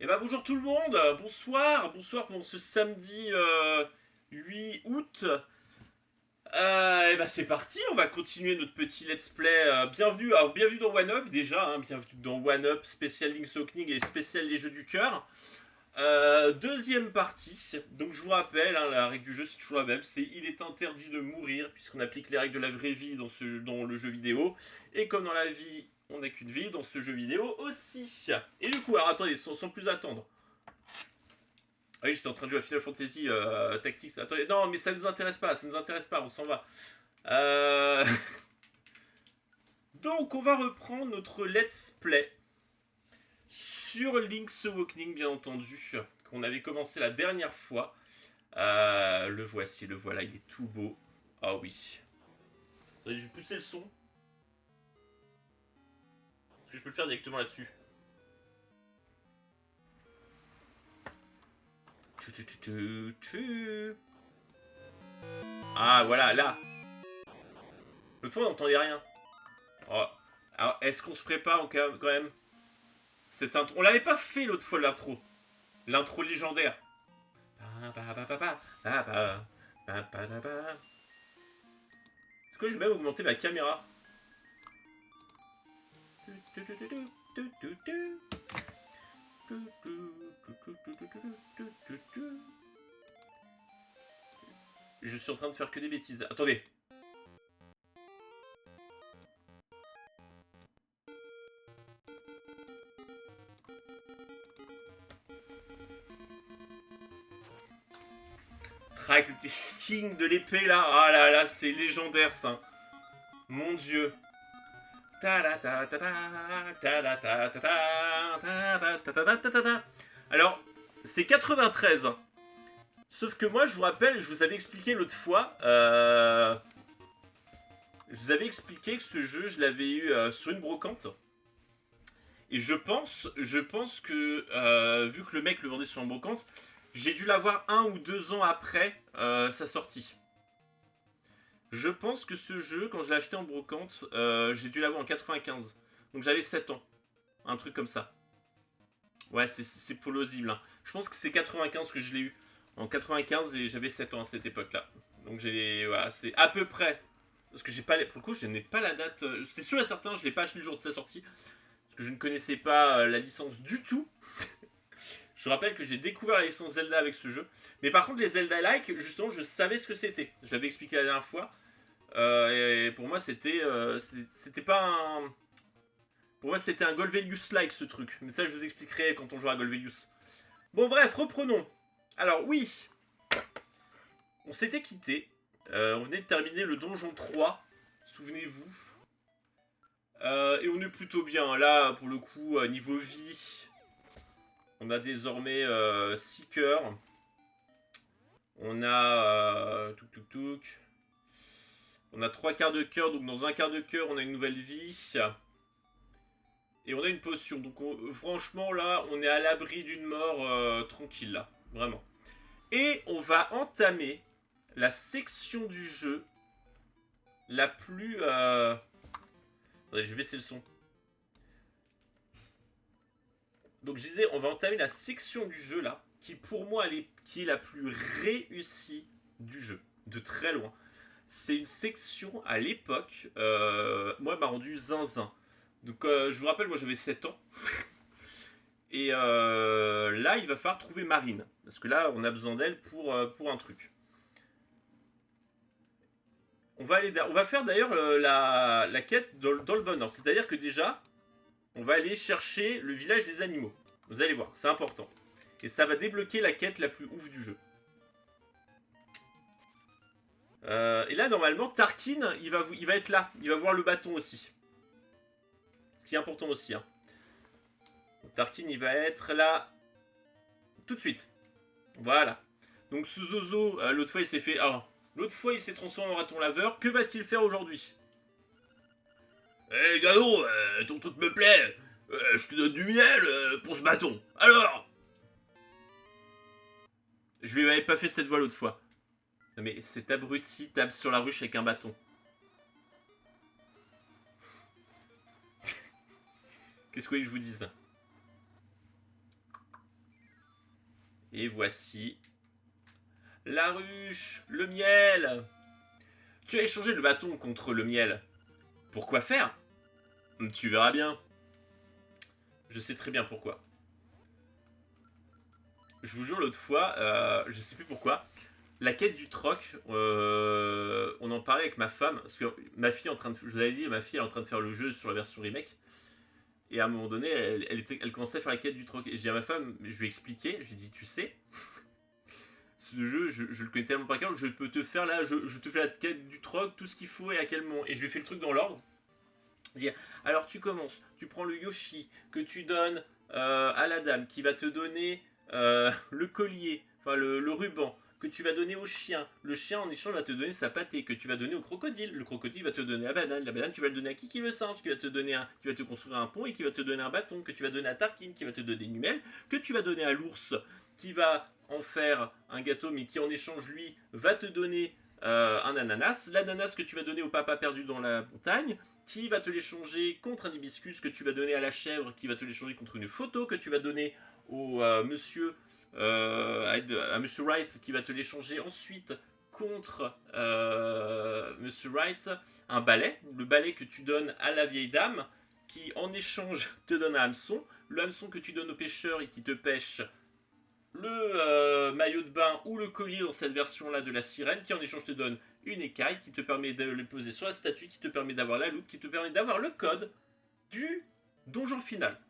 Eh ben bonjour tout le monde, bonsoir pour ce samedi 8 août. Et ben c'est parti, on va continuer notre petit let's play. Bienvenue dans One Up déjà, hein, bienvenue dans One Up spécial Link's Awakening et spécial les jeux du cœur. Deuxième partie, donc je vous rappelle, hein, la règle du jeu c'est toujours la même, c'est il est interdit de mourir puisqu'on applique les règles de la vraie vie dans le jeu vidéo. Et comme dans la vie on n'a qu'une vie, dans ce jeu vidéo aussi. Et du coup, alors attendez, sans plus attendre. Ah oui, j'étais en train de jouer à Final Fantasy Tactics. Attendez, non, mais ça nous intéresse pas, on s'en va. Euh... Donc, on va reprendre notre let's play sur Link's Awakening, bien entendu, qu'on avait commencé la dernière fois. Le voici, le voilà, il est tout beau. Ah oui. Attendez, je vais pousser le son. Parce que je peux le faire directement là-dessus. Ah, voilà, là. L'autre fois, on n'entendait rien. Oh. Alors, est-ce qu'on se prépare quand même cette intro? On l'avait pas fait l'autre fois, l'intro. L'intro légendaire. Est-ce que je vais même augmenter ma caméra? Je suis en train de faire que des bêtises. Attendez. Avec le petit sting de l'épée là. Ah là là, c'est légendaire ça. Mon dieu. Alors, c'est 93. Sauf que moi, je vous rappelle, je vous avais expliqué l'autre fois. Je vous avais expliqué que ce jeu, je l'avais eu sur une brocante. Et je pense que, vu que le mec le vendait sur une brocante, j'ai dû l'avoir 1 ou 2 ans après sa sortie. Je pense que ce jeu, quand je l'ai acheté en brocante, j'ai dû l'avoir en 95. Donc j'avais 7 ans. Un truc comme ça. Ouais, c'est plausible. Hein. Je pense que c'est 95 que je l'ai eu. En 95 et j'avais 7 ans à cette époque-là. Donc voilà, c'est à peu près. Parce que j'ai pas, pour le coup, je n'ai pas la date. C'est sûr et certain, je l'ai pas acheté le jour de sa sortie. Parce que je ne connaissais pas la licence du tout. Je rappelle que j'ai découvert la licence Zelda avec ce jeu. Mais par contre, les Zelda-like, justement, je savais ce que c'était. Je l'avais expliqué la dernière fois. Et pour moi, c'était pas un. Pour moi, c'était un Golvelius-like ce truc. Mais ça, je vous expliquerai quand on jouera à Golvelius. Bon, bref, reprenons. Alors, oui. On s'était quitté. On venait de terminer le donjon 3. Souvenez-vous. Et on est plutôt bien. Là, pour le coup, niveau vie, on a désormais 6 cœurs. On a. On a 3 quarts de cœur. Donc, dans un quart de cœur, on a une nouvelle vie. Et on a une potion. Donc, franchement, là, on est à l'abri d'une mort tranquille, là. Vraiment. Et on va entamer la section du jeu la plus... Attendez, je vais baisser le son. Donc je disais, on va entamer la section du jeu là, qui pour moi qui est la plus réussie du jeu, de très loin. C'est une section à l'époque, moi m'a rendu zinzin. Donc je vous rappelle, moi j'avais 7 ans. Et là, il va falloir trouver Marine. Parce que là, on a besoin d'elle pour un truc. On va faire d'ailleurs la quête dans le bon ordre. C'est-à-dire que déjà, on va aller chercher le village des animaux. Vous allez voir, c'est important. Et ça va débloquer la quête la plus ouf du jeu. Et là, normalement, Tarkin, il va être là. Il va voir le bâton aussi. Ce qui est important aussi. Hein. Donc, Tarkin, il va être là tout de suite. Voilà. Donc, ce Zozo, l'autre fois, il s'est fait... Ah, l'autre fois, il s'est transformé en raton laveur. Que va-t-il faire aujourd'hui? Eh, Gano, ton truc me plaît. Je te donne du miel pour ce bâton. Alors? Je lui avais pas fait cette voix l'autre fois. Non mais cet abruti tape sur la ruche avec un bâton. Qu'est-ce que je vous dis ça? Et voici la ruche, le miel. Tu as échangé le bâton contre le miel. Pourquoi faire? Tu verras bien. Je sais très bien pourquoi. Je vous jure, l'autre fois, je sais plus pourquoi, la quête du troc, on en parlait avec ma femme, parce que ma fille est en train de, je vous avais dit, ma fille est en train de faire le jeu sur la version remake, et à un moment donné, elle commençait à faire la quête du troc, et j'ai dit à ma femme, je lui ai expliqué, je lui ai dit, tu sais, ce jeu, je le connais tellement par cœur, je peux te faire là, je te fais la quête du troc, tout ce qu'il faut et à quel moment, et je lui ai fait le truc dans l'ordre. Dire, alors tu commences, tu prends le Yoshi que tu donnes à la dame qui va te donner le collier, enfin le ruban que tu vas donner au chien. Le chien en échange va te donner sa pâtée que tu vas donner au crocodile. Le crocodile va te donner la banane tu vas le donner à Kiki le singe qui va te donner qui va te construire un pont et qui va te donner un bâton que tu vas donner à Tarkin qui va te donner une humelle que tu vas donner à l'ours qui va en faire un gâteau mais qui en échange lui va te donner un ananas, l'ananas que tu vas donner au papa perdu dans la montagne, qui va te l'échanger contre un hibiscus que tu vas donner à la chèvre, qui va te l'échanger contre une photo que tu vas donner au monsieur à Monsieur Wright, qui va te l'échanger ensuite contre Monsieur Wright, un balai, le balai que tu donnes à la vieille dame, qui en échange te donne un hameçon, le hameçon que tu donnes au pêcheur et qui te pêche le maillot de bain ou le collier dans cette version là de la sirène qui en échange te donne une écaille qui te permet de le poser sur la statue, qui te permet d'avoir la loupe, qui te permet d'avoir le code du donjon final.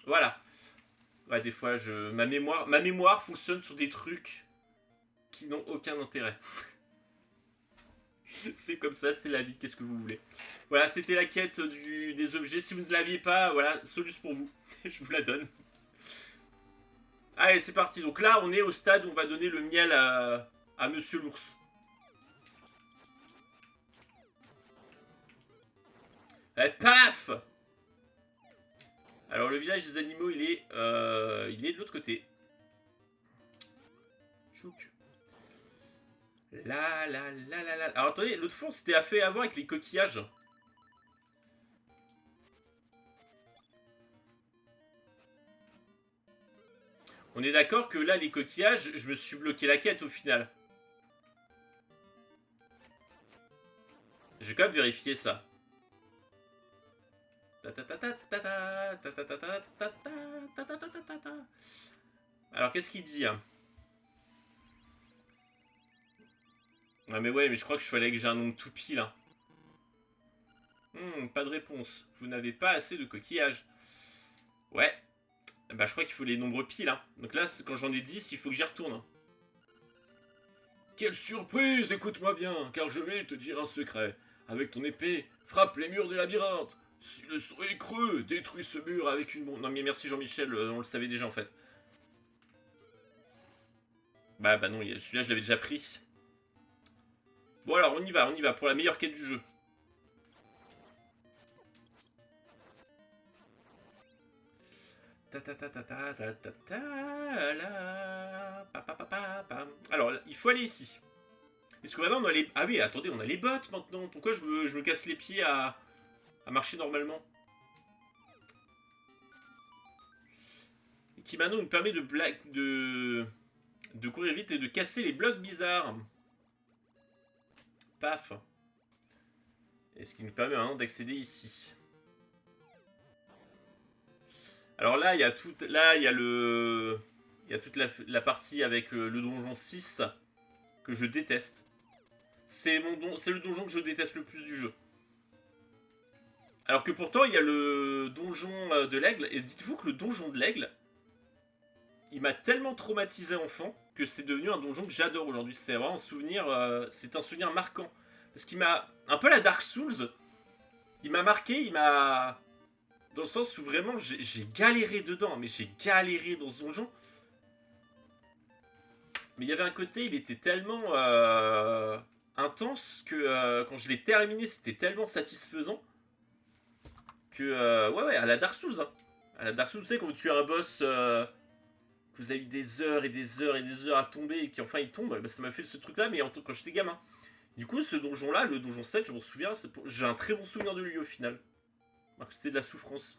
Voilà. Ouais, des fois, ma mémoire fonctionne sur des trucs qui n'ont aucun intérêt. C'est comme ça, c'est la vie, qu'est-ce que vous voulez. Voilà, c'était la quête des objets. Si vous ne l'aviez pas, voilà, Solus pour vous. Je vous la donne. Allez, c'est parti. Donc là, on est au stade où on va donner le miel à Monsieur l'ours. Et paf! Alors le village des animaux, il est de l'autre côté. Chouk. La la la la la. Alors attendez, l'autre fois on s'était fait avoir avec les coquillages. On est d'accord que là, les coquillages, je me suis bloqué la quête au final. Je vais quand même vérifier ça. Alors, qu'est-ce qu'il dit? Ah mais ouais, mais je crois que je fallait que j'ai un nom de toupie là. Pas de réponse. Vous n'avez pas assez de coquillages. Ouais. Bah je crois qu'il faut les nombres piles. Hein. Donc là, quand j'en ai 10, il faut que j'y retourne. Quelle surprise! Écoute-moi bien, car je vais te dire un secret. Avec ton épée, frappe les murs du labyrinthe. Si le son est creux, détruis ce mur avec une bombe. Non mais merci Jean-Michel, on le savait déjà en fait. Bah non, celui-là je l'avais déjà pris. Bon alors on y va pour la meilleure quête du jeu. Alors il faut aller ici. Parce que maintenant on a les... Ah oui, attendez, on a les bottes maintenant. Pourquoi je me casse les pieds à marcher normalement? Et qui maintenant nous permet de courir vite et de casser les blocs bizarres. Paf. Et ce qui nous permet maintenant d'accéder ici. Alors là, il y a toute la partie avec le donjon 6 que je déteste. C'est le donjon que je déteste le plus du jeu. Alors que pourtant, il y a le donjon de l'aigle. Et dites-vous que le donjon de l'aigle, il m'a tellement traumatisé enfant que c'est devenu un donjon que j'adore aujourd'hui. C'est vraiment un souvenir, c'est un souvenir marquant. Parce qu'il m'a, un peu la Dark Souls, il m'a marqué, il m'a... Dans le sens où vraiment j'ai galéré dedans, mais j'ai galéré dans ce donjon. Mais il y avait un côté, il était tellement intense que quand je l'ai terminé, c'était tellement satisfaisant que ouais, à la Dark Souls. Hein. À la Dark Souls, vous savez, quand vous tuez un boss que vous avez eu des heures et des heures et des heures à tomber et qu'enfin il tombe, bah, ça m'a fait ce truc-là, mais quand j'étais gamin. Du coup, ce donjon-là, le donjon 7, je m'en souviens, j'ai un très bon souvenir de lui au final. Alors que c'était de la souffrance.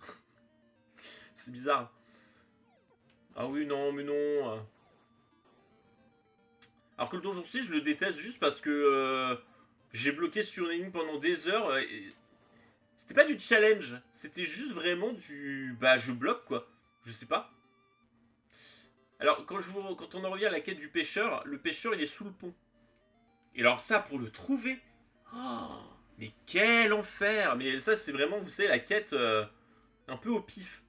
C'est bizarre. Ah oui, non, mais non. Alors que le donjon 6, je le déteste juste parce que j'ai bloqué sur une énigme pendant des heures. C'était pas du challenge, c'était juste vraiment du... Bah, je bloque, quoi. Je sais pas. Alors, quand on en revient à la quête du pêcheur, le pêcheur, il est sous le pont. Et alors ça, pour le trouver... Oh, mais quel enfer! Mais ça, c'est vraiment, vous savez, la quête un peu au pif.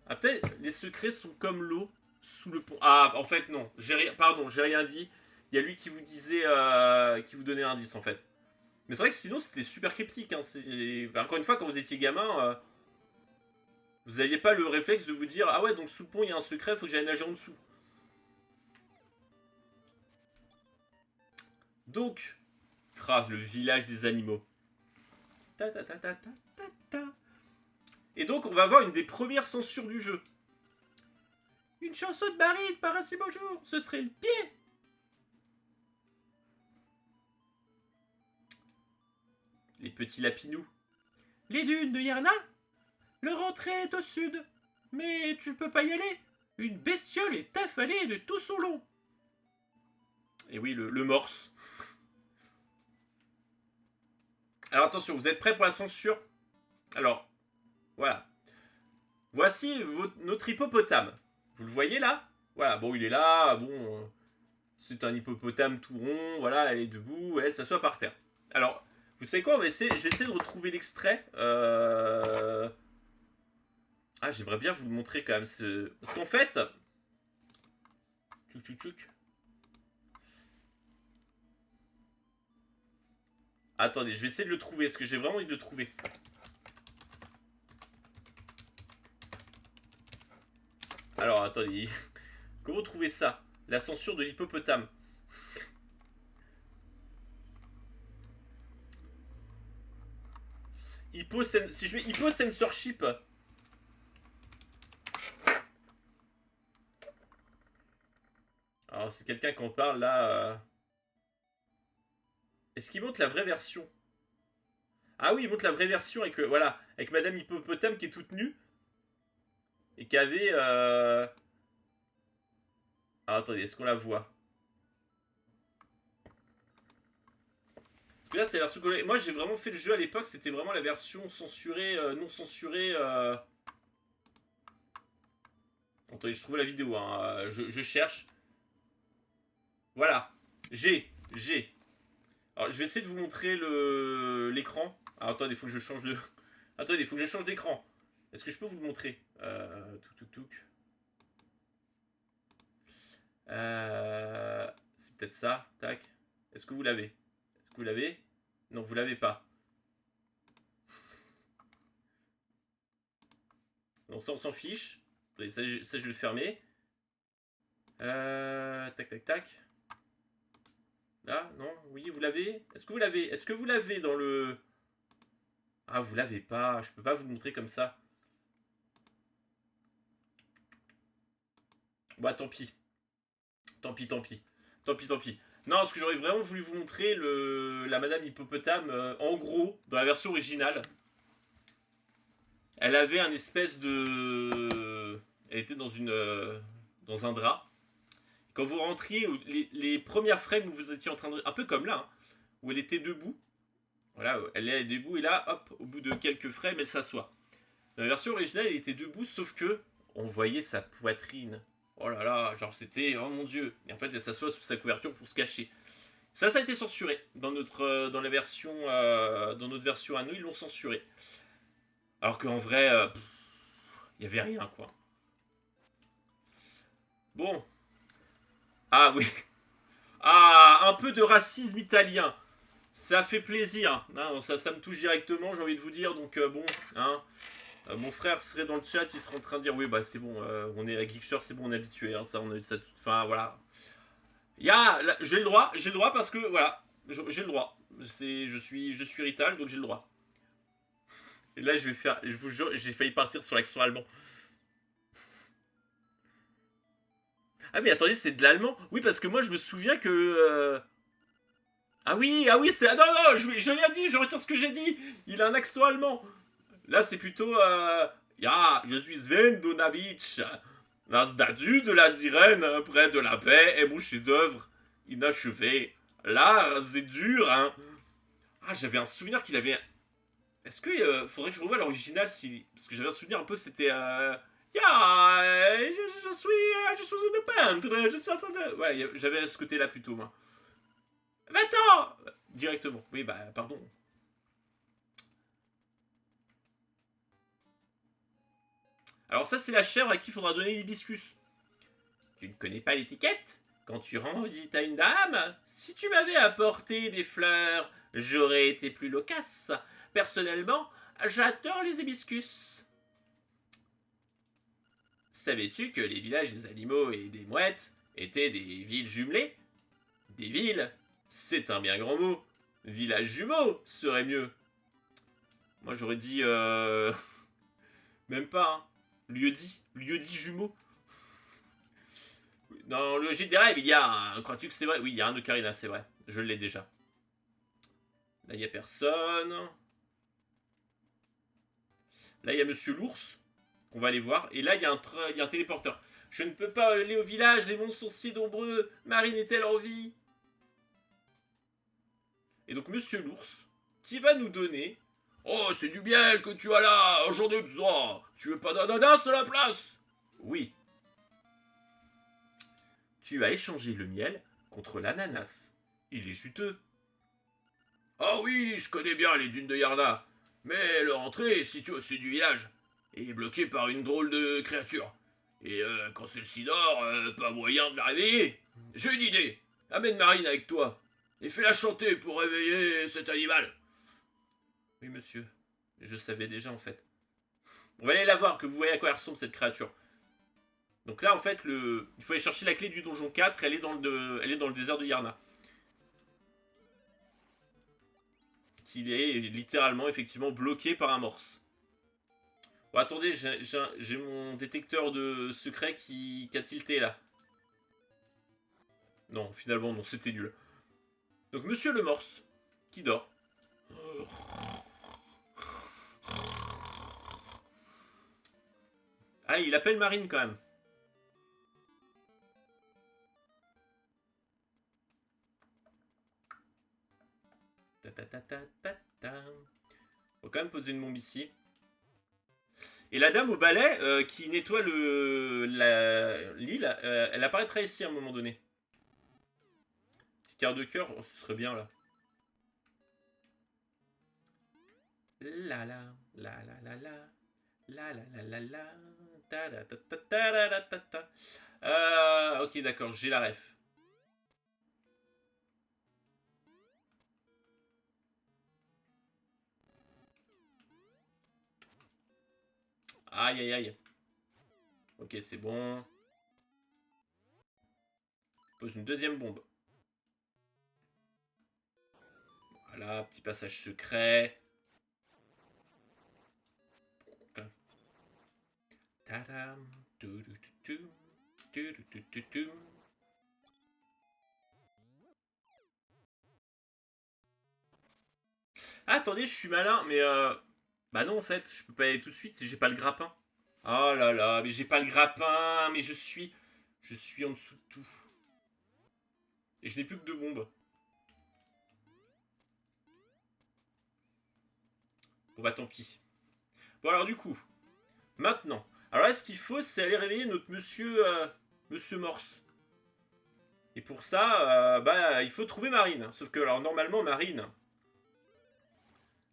Ah, peut-être les secrets sont comme l'eau sous le pont. Ah, en fait, non. Pardon, j'ai rien dit. Il y a lui qui vous disait... qui vous donnait l'indice, en fait. Mais c'est vrai que sinon, c'était super cryptique. Hein. Encore une fois, quand vous étiez gamin... vous aviez pas le réflexe de vous dire ah ouais, donc sous le pont il y a un secret, faut que j'aille nager en dessous. Donc, le village des animaux. Ta ta ta ta ta ta ta. Et donc, on va avoir une des premières censures du jeu. Une chanson de Marie par un si beau jour, ce serait le pied. Les petits lapinous. Les dunes de Yarna. Le rentrée est au sud. Mais tu peux pas y aller. Une bestiole est affalée de tout son long. Et oui, le morse. Alors attention, vous êtes prêts pour la censure? Alors, voilà. Voici notre hippopotame. Vous le voyez là? Voilà, bon, il est là, bon... c'est un hippopotame tout rond, voilà, elle est debout, elle s'assoit par terre. Alors, vous savez quoi? Je vais essayer de retrouver l'extrait. Ah, j'aimerais bien vous le montrer quand même. Parce qu'en fait... Tchouk tchouk tchouk. Attendez, je vais essayer de le trouver, parce que j'ai vraiment envie de le trouver. Alors, attendez. Comment trouver ça? La censure de l'hippopotame. Si je mets Hippo Censorship. Alors, c'est quelqu'un qui en parle là. Est-ce qu'il montre la vraie version? Ah oui, il montre la vraie version avec, voilà, avec Madame Hippopotame qui est toute nue. Et qui avait... Alors, attendez, est-ce qu'on la voit? Parce que là, c'est la version colorée. Moi, j'ai vraiment fait le jeu à l'époque, c'était vraiment la version censurée, non censurée. Attendez, je trouve la vidéo, hein. Je cherche. Voilà. J'ai. Alors, je vais essayer de vous montrer l'écran. Alors, attendez, il faut que je change de... Attendez, il faut que je change d'écran. Est-ce que je peux vous le montrer? Touc. C'est peut-être ça. Tac. Est-ce que vous l'avez? Est-ce que vous l'avez? Non, vous l'avez pas. Donc ça, on s'en fiche. Attendez, ça, je vais le fermer. Tac. Là, non, oui, vous l'avez? Est-ce que vous l'avez? Est-ce que vous l'avez dans le... Ah, vous l'avez pas. Je peux pas vous le montrer comme ça. Bah, tant pis. Tant pis. Non, parce que j'aurais vraiment voulu vous montrer la Madame Hippopotame, en gros, dans la version originale. Elle avait un espèce de... Elle était dans dans un drap. Quand vous rentriez, les premières frames où vous étiez en train de... Un peu comme là, hein, où elle était debout. Voilà, elle est debout et là, hop, au bout de quelques frames, elle s'assoit. Dans la version originale, elle était debout, sauf que on voyait sa poitrine. Oh là là, genre c'était, oh mon dieu. Et en fait, elle s'assoit sous sa couverture pour se cacher. Ça a été censuré. Dans notre version à nous, ils l'ont censuré. Alors qu'en vrai, il y avait rien, quoi. Bon. Ah oui. Ah, un peu de racisme italien. Ça fait plaisir. Hein, ça me touche directement, j'ai envie de vous dire. Donc bon, hein. Mon frère serait dans le chat, il serait en train de dire oui bah c'est bon, on est à Geekster, c'est bon, on est habitué, hein, ça on a ça. Enfin voilà. J'ai le droit parce que voilà, j'ai le droit. Je suis rital donc j'ai le droit. Et là je vous jure, j'ai failli partir sur l'accent allemand. Ah mais attendez, c'est de l'allemand? Oui parce que moi je me souviens que ah oui, c'est... Ah non, je rien dit, je retire ce que j'ai dit. Il a un accent allemand. Là, c'est plutôt... Ja, je suis Sven Donavitch, la statue de la sirène près de la baie est mon chef-d'œuvre. inachevé. L'art, c'est dur, hein. Ah, j'avais un souvenir qu'il avait... Est-ce que faudrait que je revoie l'original si... Parce que j'avais un souvenir un peu que c'était... Ya, je suis un peintre, je suis en train de... Ouais, j'avais ce côté-là plutôt, moi. Va-t'en directement. Oui, bah, pardon. Alors ça, c'est la chèvre à qui il faudra donner l'hibiscus. Tu ne connais pas l'étiquette? Quand tu rends visite à une dame, si tu m'avais apporté des fleurs, j'aurais été plus loquace. Personnellement, j'adore les hibiscus. Savais-tu que les villages des animaux et des mouettes étaient des villes jumelées? Des villes? C'est un bien grand mot. Village jumeaux serait mieux. Moi j'aurais dit même pas, hein. Lieu-dit jumeaux. Dans le Gîte des rêves, il y a un... Crois-tu que c'est vrai? Oui, il y a un ocarina, c'est vrai. Je l'ai déjà. Là, il n'y a personne. Là, il y a Monsieur l'ours, qu'on va aller voir. Et là, il y a un téléporteur. Je ne peux pas aller au village, les monstres sont si nombreux. Marine est-elle en vie? Et donc, Monsieur l'ours, qui va nous donner... Oh, c'est du miel que tu as là, j'en ai besoin. Tu veux pas d'ananas à la place? Oui. Tu as échangé le miel contre l'ananas. Il est juteux. Ah oui, je connais bien les dunes de Yarna. Mais leur entrée est située au sud du village et est bloquée par une drôle de créature. Et quand celle-ci dort, pas moyen de la réveiller. J'ai une idée. Amène Marine avec toi et fais-la chanter pour réveiller cet animal. Oui, monsieur. Je savais déjà en fait. On va aller la voir, que vous voyez à quoi elle ressemble cette créature. Donc là, en fait, il faut aller chercher la clé du donjon 4. Elle est dans le désert de Yarna. Qu'il est littéralement, effectivement, bloqué par un morse. Bon, attendez, j'ai mon détecteur de secret qui a tilté là. Non, finalement, non, c'était nul. Donc, monsieur le morse, qui dort. Ah, il appelle Marine quand même. Ta ta ta ta ta ta. Faut quand même poser une bombe ici. Et la dame au balai qui nettoie l'île, elle apparaîtra ici à un moment donné. Petit quart de cœur, oh, ce serait bien là. La la la la la la la la la la la ta ta ta ta ta ta ta ta. Ok d'accord, j'ai la ref. Aïe aïe aïe. Ok c'est bon. Pose une deuxième bombe. Voilà, petit passage secret. Tadam. Ah, attendez, je suis malin, mais bah non en fait, je peux pas y aller tout de suite si j'ai pas le grappin. Oh là là, mais j'ai pas le grappin, mais je suis en dessous de tout. Et je n'ai plus que deux bombes. Bon bah tant pis. Bon alors du coup, maintenant. Alors là ce qu'il faut c'est aller réveiller notre monsieur Morse. Et pour ça, bah il faut trouver Marine. Sauf que alors normalement Marine,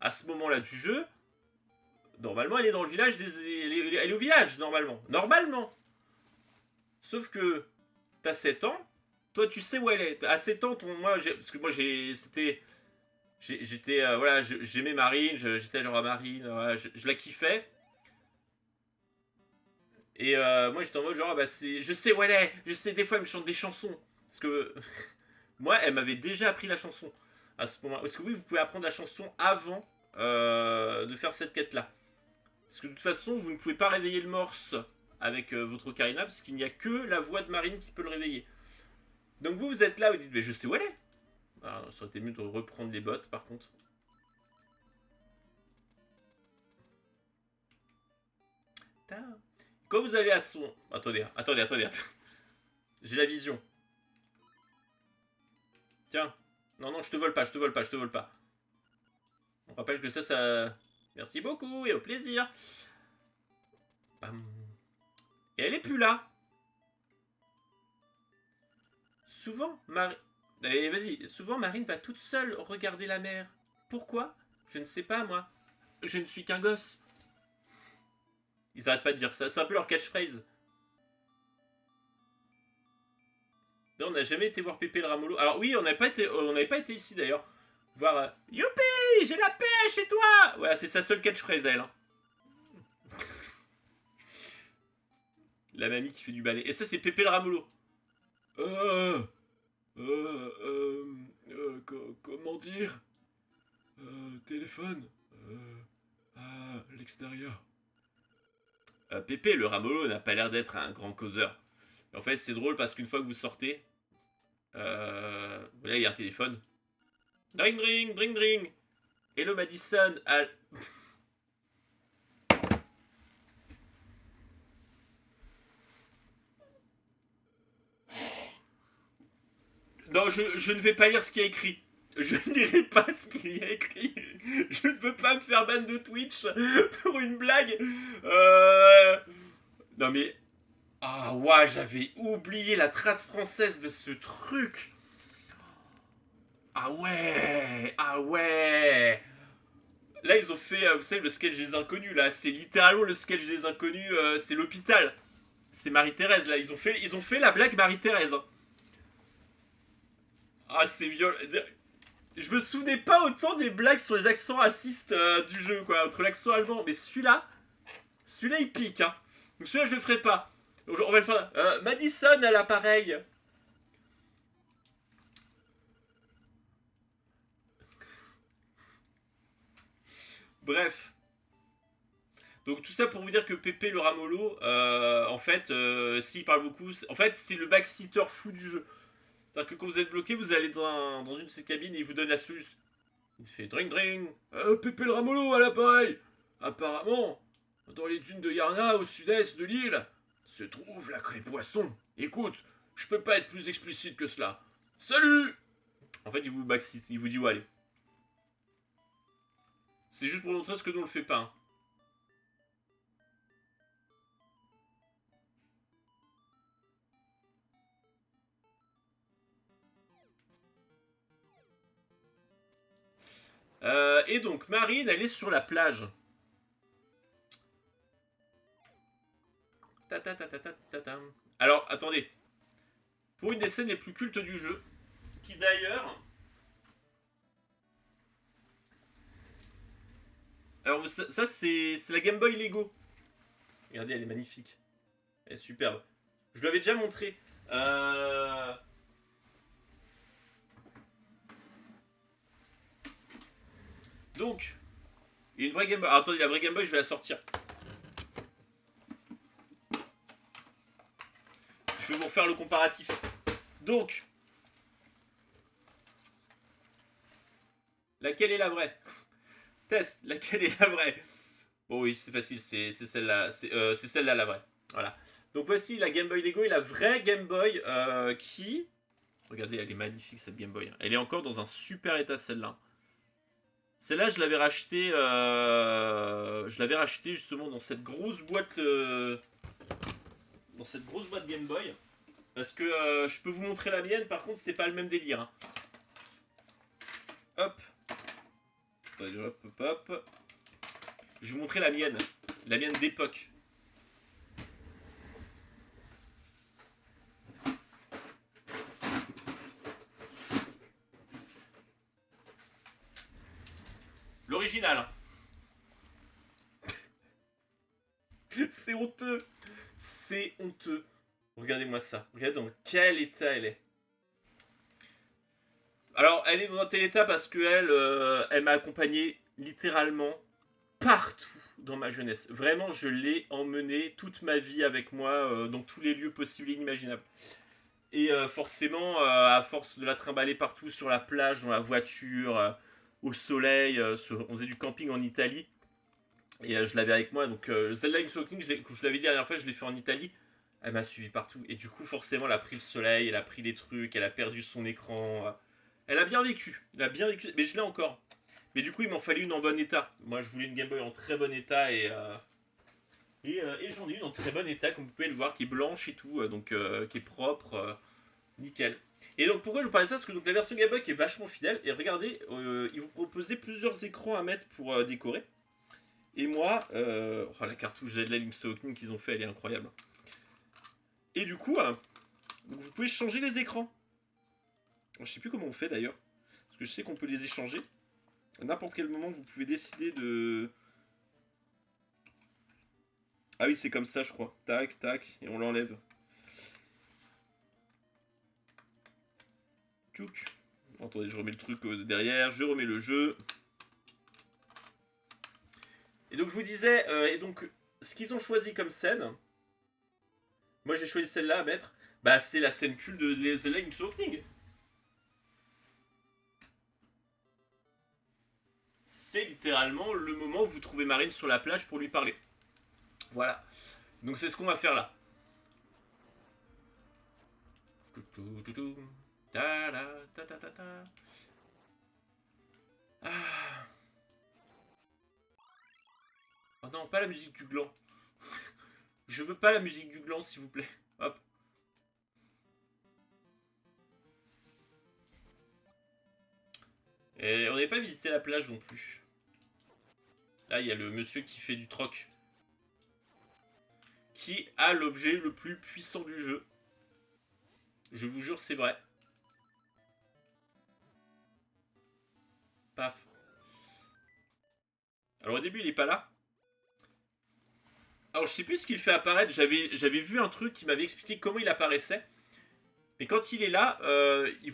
à ce moment-là du jeu, normalement elle est dans le village elle est au village normalement. Normalement. Sauf que t'as 7 ans, toi tu sais où elle est. À 7 ans, parce que moi j'étais voilà, j'aimais Marine, j'étais genre à Marine, voilà, je la kiffais. Et moi j'étais en mode genre, bah je sais où elle est, je sais, des fois elle me chante des chansons. Parce que moi elle m'avait déjà appris la chanson à ce moment. Parce que oui, vous pouvez apprendre la chanson avant de faire cette quête là. Parce que de toute façon, vous ne pouvez pas réveiller le morse avec votre ocarina, parce qu'il n'y a que la voix de Marine qui peut le réveiller. Donc vous êtes là, vous dites, mais je sais où elle est. Ah, ça aurait été mieux de reprendre les bottes par contre. Quand vous allez à son... Attendez. J'ai la vision. Tiens. Non, non, je te vole pas, je te vole pas, je te vole pas. On rappelle que ça... Merci beaucoup et au plaisir. Bam. Et elle est plus là. Souvent, Marine... Allez, vas-y. Souvent, Marine va toute seule regarder la mer. Pourquoi? Je ne sais pas, moi. Je ne suis qu'un gosse. Ils arrêtent pas de dire ça. C'est un peu leur catchphrase. Non, on n'a jamais été voir Pépé le Ramolo. Alors oui, on n'avait pas été ici d'ailleurs. Voir Youpi, j'ai la pêche et toi. Voilà, c'est sa seule catchphrase elle. Hein. La mamie qui fait du balai. Et ça, c'est Pépé le Ramolo. Euh, comment dire téléphone à l'extérieur. Pépé le Ramolo n'a pas l'air d'être un grand causeur. En fait, c'est drôle parce qu'une fois que vous sortez, voilà, il y a un téléphone. Dring, dring, dring, dring. Hello Madison. Non, je ne vais pas lire ce qu'il y a écrit. Je ne lirai pas ce qu'il y a écrit. Je ne veux pas me faire ban de Twitch pour une blague. Non mais... Ah ouais, j'avais oublié la trad française de ce truc. Ah ouais. Ah ouais. Là, ils ont fait, vous savez, le sketch des inconnus, là. C'est littéralement le sketch des inconnus, c'est l'hôpital. C'est Marie-Thérèse, là. Ils ont fait la blague Marie-Thérèse. Hein. Ah, c'est violent. Je me souvenais pas autant des blagues sur les accents racistes du jeu, quoi. Entre l'accent allemand. Mais celui-là, il pique, hein. Donc celui-là, je le ferai pas. On va le faire. Madison à l'appareil. Bref. Donc tout ça pour vous dire que Pépé le Ramolo, en fait, s'il parle beaucoup, en fait, c'est le backseater fou du jeu. C'est-à-dire que quand vous êtes bloqué, vous allez dans une de ces cabines et il vous donne la solution. Il fait dring dring. Pépé le Ramolo à l'appareil. Apparemment, dans les dunes de Yarna, au sud-est de l'île, se trouve la clé poisson. Écoute, je peux pas être plus explicite que cela. Salut. En fait, il vous backseat, il vous dit où aller. C'est juste pour montrer ce que nous on le fait pas. Hein. Et donc, Marine, elle est sur la plage. Alors, attendez. Pour une des scènes les plus cultes du jeu, qui d'ailleurs... Alors, ça c'est la Game Boy Lego. Regardez, elle est magnifique. Elle est superbe. Je l'avais déjà montré. Donc, il y a une vraie Game Boy. Alors, attendez, la vraie Game Boy, je vais la sortir. Je vais vous refaire le comparatif. Donc, laquelle est la vraie? Test, laquelle est la vraie? Bon oui, c'est facile, c'est celle-là. C'est celle-là la vraie. Voilà. Donc voici la Game Boy Lego et la vraie Game Boy qui... Regardez, elle est magnifique cette Game Boy. Elle est encore dans un super état celle-là. Celle-là, je l'avais racheté justement dans cette grosse boîte dans cette grosse boîte Game Boy. Parce que je peux vous montrer la mienne, par contre, c'est pas le même délire. Hein. Hop. Hop, hop, hop. Je vais vous montrer la mienne d'époque. L'original. C'est honteux. C'est honteux. Regardez-moi ça. Regardez dans quel état elle est. Alors, elle est dans un tel état parce qu'elle elle m'a accompagné littéralement partout dans ma jeunesse. Vraiment, je l'ai emmenée toute ma vie avec moi dans tous les lieux possibles et inimaginables. Et forcément, à force de la trimballer partout sur la plage, dans la voiture, au soleil, on faisait du camping en Italie. Et je l'avais avec moi. Donc, Zelda Link's Awakening, je l'avais dit la dernière fois, je l'ai fait en Italie. Elle m'a suivi partout. Et du coup, forcément, elle a pris le soleil, elle a pris les trucs, elle a perdu son écran. Elle a bien vécu. Elle a bien vécu. Mais je l'ai encore. Mais du coup, il m'en fallait une en bon état. Moi, je voulais une Game Boy en très bon état et j'en ai une en très bon état, comme vous pouvez le voir, qui est blanche et tout, donc qui est propre, nickel. Et donc pourquoi je vous parlais de ça? Parce que donc, la version Game Boy qui est vachement fidèle, et regardez, ils vous proposaient plusieurs écrans à mettre pour décorer. Et moi, oh, la cartouche Zelda Link's Awakening qu'ils ont fait, elle est incroyable. Et du coup, donc vous pouvez changer les écrans. Je sais plus comment on fait d'ailleurs, parce que je sais qu'on peut les échanger. À n'importe quel moment, vous pouvez décider de... Ah oui, c'est comme ça, je crois. Tac, tac, et on l'enlève. Tchouk. Attendez, je remets le truc derrière, je remets le jeu. Et donc je vous disais, et donc ce qu'ils ont choisi comme scène, moi j'ai choisi celle-là à mettre, bah c'est la scène culte de Zelda Link's Awakening. C'est littéralement le moment où vous trouvez Marine sur la plage pour lui parler. Voilà. Donc c'est ce qu'on va faire là. Ah. Oh non, pas la musique du gland. Je veux pas la musique du gland, s'il vous plaît. Hop. Et on n'avait pas visité la plage non plus. Là, il y a le monsieur qui fait du troc. Qui a l'objet le plus puissant du jeu. Je vous jure, c'est vrai. Paf. Alors au début, il est pas là. Alors je sais plus ce qu'il fait apparaître. J'avais vu un truc qui m'avait expliqué comment il apparaissait. Mais quand il est là, il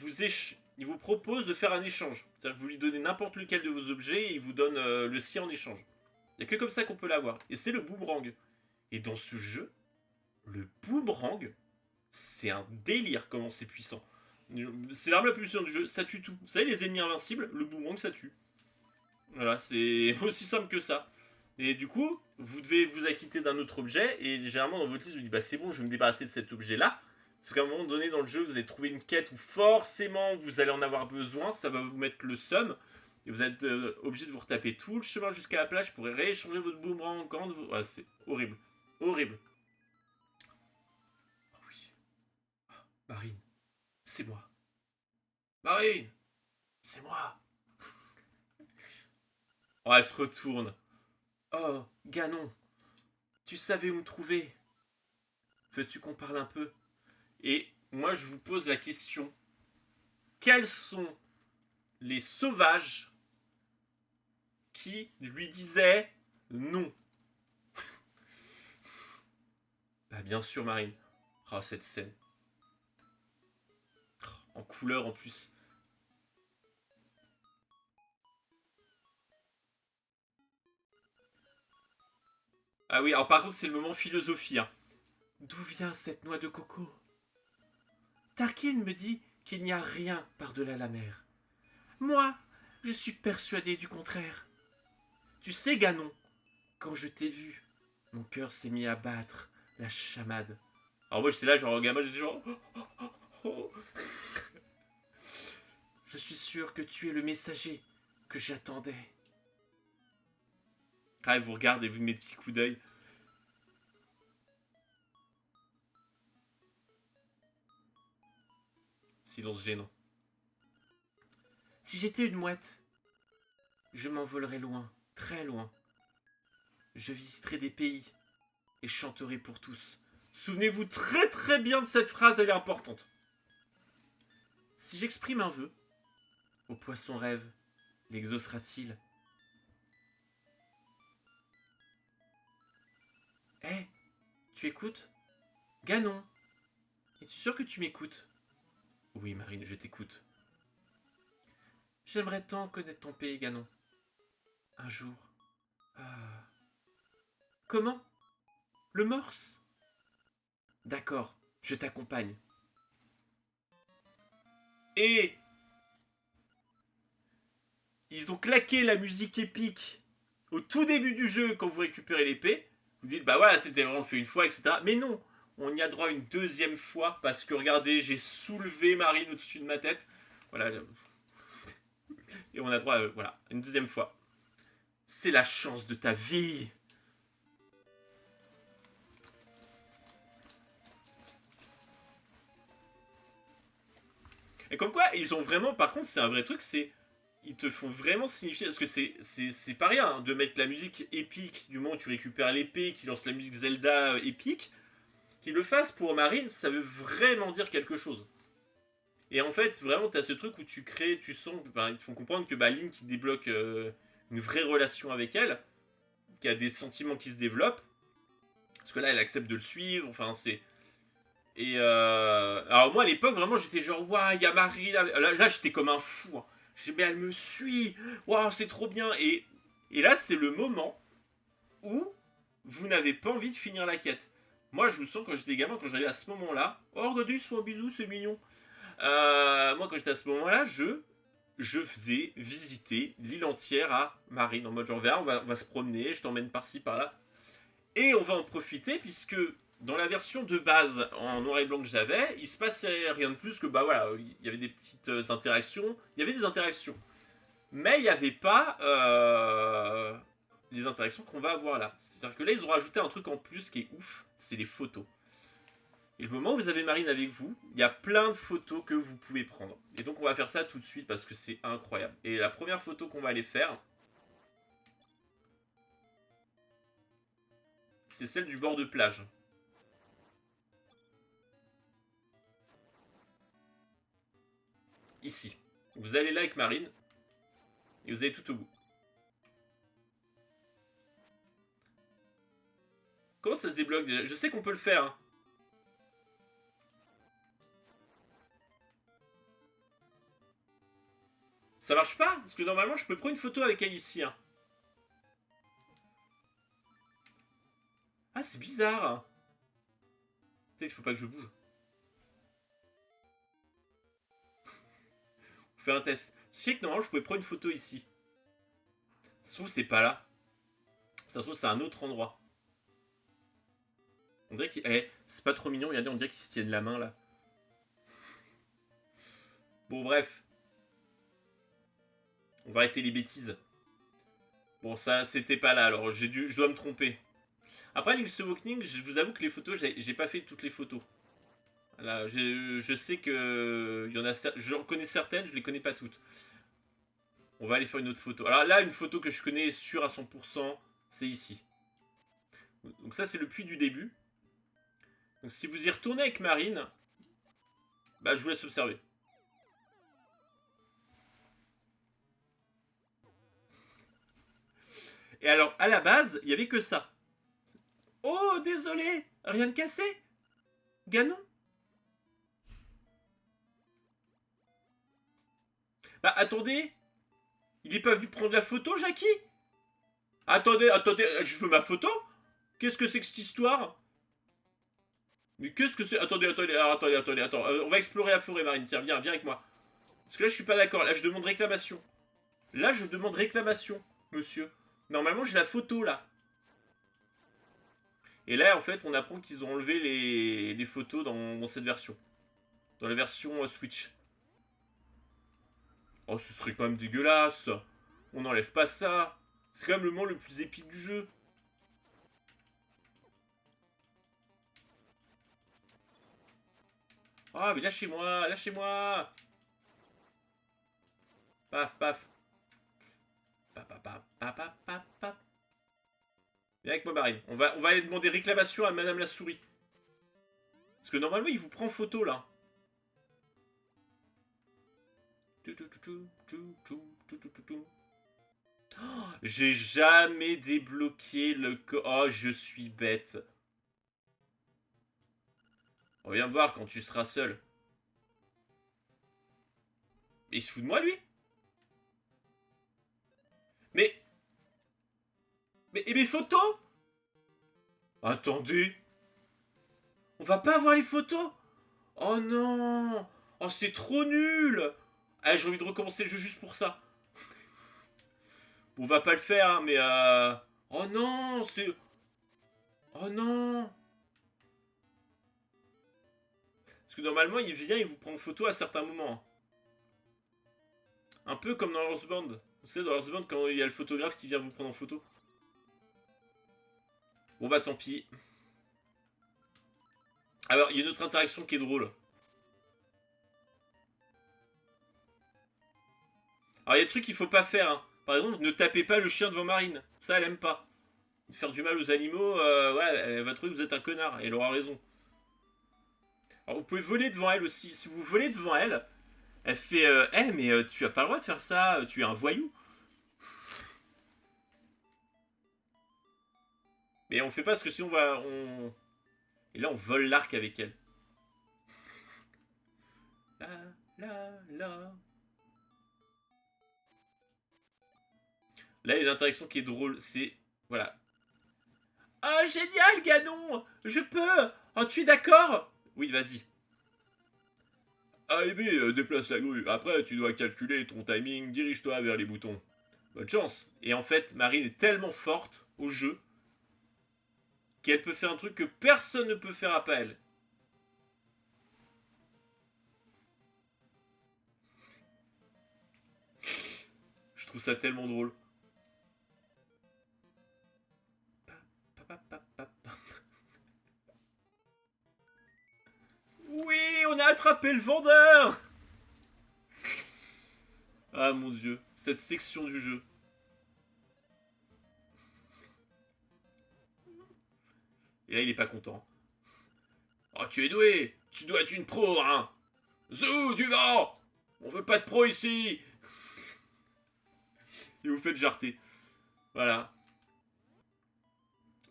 vous propose de faire un échange. C'est-à-dire que vous lui donnez n'importe lequel de vos objets et il vous donne le sien en échange. Il n'y a que comme ça qu'on peut l'avoir. Et c'est le boomerang. Et dans ce jeu, le boomerang, c'est un délire comment c'est puissant. C'est l'arme la plus puissante du jeu, ça tue tout. Vous savez, les ennemis invincibles, le boomerang ça tue. Voilà, c'est aussi simple que ça. Et du coup, vous devez vous acquitter d'un autre objet, et généralement dans votre liste, vous dites bah c'est bon, je vais me débarrasser de cet objet-là. Parce qu'à un moment donné dans le jeu, vous allez trouver une quête où forcément vous allez en avoir besoin, ça va vous mettre le seum, et vous êtes obligé de vous retaper tout le chemin jusqu'à la plage pour rééchanger votre boomerang quand vous... Ah, c'est horrible. Horrible. Oh oui. Marine, c'est moi. Marine, c'est moi. Oh, elle se retourne. Oh, Ganon, tu savais où me trouver. Veux-tu qu'on parle un peu? Et moi, je vous pose la question. Quels sont les sauvages qui lui disaient non? Bah, bien sûr, Marine. Oh, cette scène. Oh, en couleur, en plus. Ah oui, alors par contre, c'est le moment philosophie. Hein. D'où vient cette noix de coco? Tarkin me dit qu'il n'y a rien par-delà la mer. Moi, je suis persuadé du contraire. Tu sais, Ganon, quand je t'ai vu, mon cœur s'est mis à battre la chamade. Alors moi j'étais là, genre gamin, j'étais genre... Oh. Je suis sûr que tu es le messager que j'attendais. Ah, vous regardez, vous mettez petits coups d'œil. Silence gênant. Si j'étais une mouette, je m'envolerais loin, très loin. Je visiterai des pays et chanterai pour tous. Souvenez-vous très très bien de cette phrase, elle est importante. Si j'exprime un vœu, au poisson rêve, l'exaucera-t-il? Hé, hey, tu écoutes? Ganon, es-tu sûr que tu m'écoutes? Oui, Marine, je t'écoute. J'aimerais tant connaître ton pays, Ganon. Un jour. Ah. Comment? Le morse? D'accord, je t'accompagne. Et ils ont claqué la musique épique au tout début du jeu quand vous récupérez l'épée. Vous dites, bah voilà, c'était vraiment fait une fois, etc. Mais non, on y a droit une deuxième fois parce que regardez, j'ai soulevé Marine au-dessus de ma tête. Voilà, Et on a droit, voilà, une deuxième fois. C'est la chance de ta vie. Et comme quoi, ils ont vraiment, par contre, c'est un vrai truc, c'est ils te font vraiment signifier, parce que c'est pas rien hein, de mettre la musique épique du moment où tu récupères l'épée, qui lance la musique Zelda épique, qu'ils le fassent pour Marine, ça veut vraiment dire quelque chose. Et en fait, vraiment, t'as ce truc où tu crées, tu sens, enfin, ils te font comprendre que bah, Link, il débloque une vraie relation avec elle, qu'il y a des sentiments qui se développent, parce que là, elle accepte de le suivre, enfin, c'est... Et alors moi, à l'époque, vraiment, j'étais genre, waouh, il y a Marine, là j'étais comme un fou, hein. J'ai dit, mais elle me suit, waouh, c'est trop bien, et là, c'est le moment où vous n'avez pas envie de finir la quête. Moi, je me sens quand j'étais gamin, quand j'arrivais à ce moment-là, oh, regardez, ils se font un bisou, c'est mignon. Moi, quand j'étais à ce moment-là, je faisais visiter l'île entière à Marine. En mode genre, on va se promener, je t'emmène par-ci, par-là. Et on va en profiter puisque dans la version de base en noir et blanc que j'avais, il se passait rien de plus que, bah voilà, il y avait des petites interactions. Il y avait des interactions. Mais il n'y avait pas les interactions qu'on va avoir là. C'est-à-dire que là, ils ont rajouté un truc en plus qui est ouf, c'est les photos. Et le moment où vous avez Marine avec vous, il y a plein de photos que vous pouvez prendre. Et donc on va faire ça tout de suite parce que c'est incroyable. Et la première photo qu'on va aller faire, c'est celle du bord de plage. Ici. Vous allez là avec Marine et vous allez tout au bout. Comment ça se débloque déjà? Je sais qu'on peut le faire. Hein. Ça marche pas? Parce que normalement je peux prendre une photo avec elle ici. Hein. Ah c'est bizarre. Peut-être qu'il faut pas que je bouge. On fait un test. Je sais que normalement je pouvais prendre une photo ici. Ça se trouve c'est pas là. Ça se trouve c'est un autre endroit. On dirait qu'il... Eh, c'est pas trop mignon, regardez, on dirait qu'ils se tiennent la main là. Bon bref. On va arrêter les bêtises. Bon ça c'était pas là, alors je dois me tromper. Après Link's Awakening, je vous avoue que les photos, j'ai pas fait toutes les photos. Là, je sais que y en a, j'en connais certaines, je les connais pas toutes. On va aller faire une autre photo. Alors là, une photo que je connais sûre à 100%, c'est ici. Donc ça, c'est le puits du début. Donc si vous y retournez avec Marine, bah je vous laisse observer. Et alors, à la base, il y avait que ça. Oh, désolé, rien de cassé. Ganon. Bah attendez, il est pas venu prendre la photo, Jackie? Attendez, attendez, je veux ma photo? Qu'est-ce que c'est que cette histoire? Mais qu'est-ce que c'est? Attendez, attendez, alors, attendez, attendez, attends. On va explorer la forêt, Marine. Tiens, viens, viens avec moi. Parce que là, je suis pas d'accord. Là, je demande réclamation. Là, je demande réclamation, monsieur. Normalement, j'ai la photo, là. Et là, en fait, on apprend qu'ils ont enlevé les photos dans cette version. Dans la version Switch. Oh, ce serait quand même dégueulasse. On n'enlève pas ça. C'est quand même le moment le plus épique du jeu. Ah, mais lâchez-moi, lâchez-moi. Paf, paf. Paf, paf, paf, paf, paf, paf. Viens avec moi, Marine. On va aller demander réclamation à Madame la Souris. Parce que normalement, il vous prend photo, là. Oh, j'ai jamais débloqué le... Oh, je suis bête. On vient me voir quand tu seras seul. Il se fout de moi, lui? Mais... Mais... Et mes photos? Attendez. On va pas avoir les photos? Oh non. Oh, c'est trop nul. Ah, j'ai envie de recommencer le jeu juste pour ça. Bon, on va pas le faire, hein, mais oh non, c'est... Oh non. Parce que normalement, il vient, il vous prend en photo à certains moments. Un peu comme dans Earthbound. Vous savez, dans Earthbound, quand il y a le photographe qui vient vous prendre en photo. Bon bah tant pis. Alors, il y a une autre interaction qui est drôle. Alors, il y a des trucs qu'il faut pas faire. Hein. Par exemple, ne tapez pas le chien devant Marine. Ça, elle aime pas. Faire du mal aux animaux, ouais, elle va trouver que vous êtes un connard. Et elle aura raison. Alors, vous pouvez voler devant elle aussi. Si vous volez devant elle, elle fait mais tu as pas le droit de faire ça. Tu es un voyou. Mais on fait pas parce que sinon, Et là, on vole l'arc avec elle. La, la. Là, il y a une interaction qui est drôle. C'est. Voilà. Oh, génial, Ganon! Je peux! Oh, tu es d'accord? Oui, vas-y. A et B, déplace la grue. Après, tu dois calculer ton timing, dirige-toi vers les boutons. Bonne chance. Et en fait, Marine est tellement forte au jeu qu'elle peut faire un truc que personne ne peut faire à pas elle. Je trouve ça tellement drôle. Oui, on a attrapé le vendeur! Ah mon dieu, cette section du jeu. Et là, il est pas content. Oh, tu es doué! Tu dois être une pro, hein! Zou, du vent! On veut pas de pro ici! Et vous faites jarter. Voilà.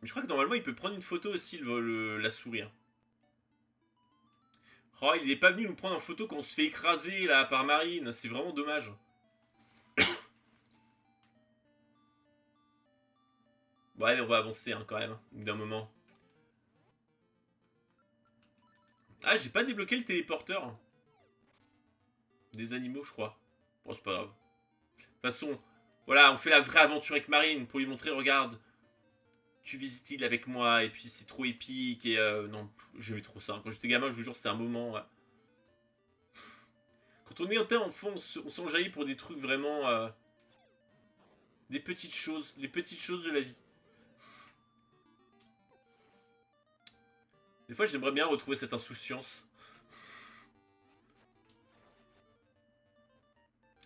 Mais je crois que normalement, il peut prendre une photo aussi, la souris. Hein. Oh, il est pas venu nous prendre en photo quand on se fait écraser là par Marine. C'est vraiment dommage. Bon, allez, on va avancer hein, quand même, d'un moment. Ah, j'ai pas débloqué le téléporteur. Des animaux, je crois. Bon, c'est pas grave. De toute façon, voilà, on fait la vraie aventure avec Marine pour lui montrer, regarde, tu visites l'île avec moi, et puis c'est trop épique, et non, j'aimais trop ça. Quand j'étais gamin, je vous jure, c'était un moment... Ouais. Quand on est enfant, on s'enjaillit pour des trucs vraiment... des petites choses, les petites choses de la vie. Des fois, j'aimerais bien retrouver cette insouciance.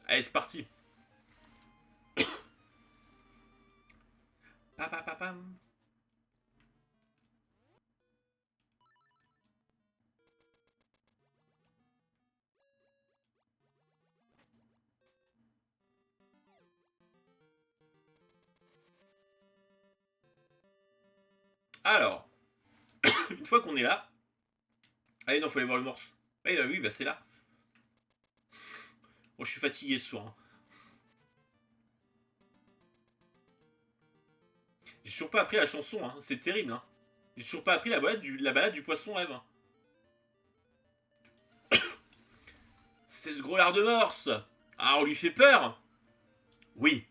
Allez, c'est parti. Pam. Alors, une fois qu'on est là... Allez, non, faut aller voir le morse. Ah, oui, bah c'est là. Bon, je suis fatigué ce soir. Hein. J'ai toujours pas appris la chanson, hein. C'est terrible. Hein. J'ai toujours pas appris la balade du poisson rêve. Hein. C'est ce gros lard de morse. Ah, on lui fait peur. Oui.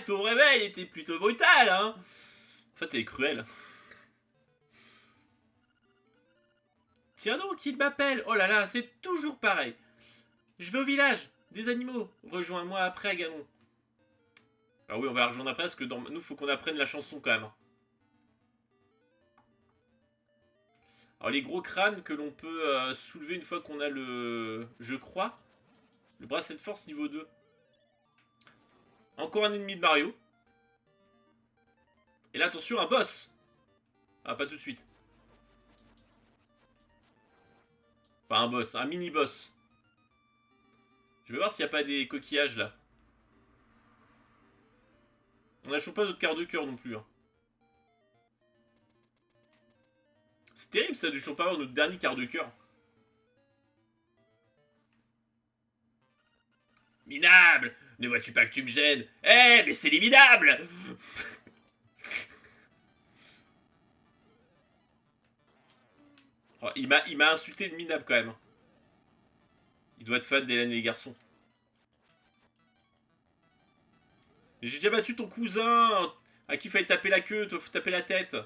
Ton réveil était plutôt brutal, hein. En fait, elle est cruelle. Tiens donc, il m'appelle. Oh là là, c'est toujours pareil. Je vais au village. Des animaux. Rejoins-moi après, Ganon. Alors oui, on va la rejoindre après parce que nous, faut qu'on apprenne la chanson quand même. Alors les gros crânes que l'on peut soulever une fois qu'on a le... Je crois. Le bracelet de force niveau 2. Encore un ennemi de Mario. Et là, attention, un boss. Ah, pas tout de suite. Enfin, un boss, un mini-boss. Je vais voir s'il n'y a pas des coquillages là. On n'a toujours pas notre quart de cœur non plus. Hein. C'est terrible ça de toujours pas avoir notre dernier quart de cœur. Minable! Ne vois-tu pas que tu me gênes? Eh, mais c'est les minables! Oh, il m'a insulté de minable quand même. Il doit être fan d'Hélène et les garçons. J'ai déjà battu ton cousin à qui fallait taper la queue, toi faut taper la tête.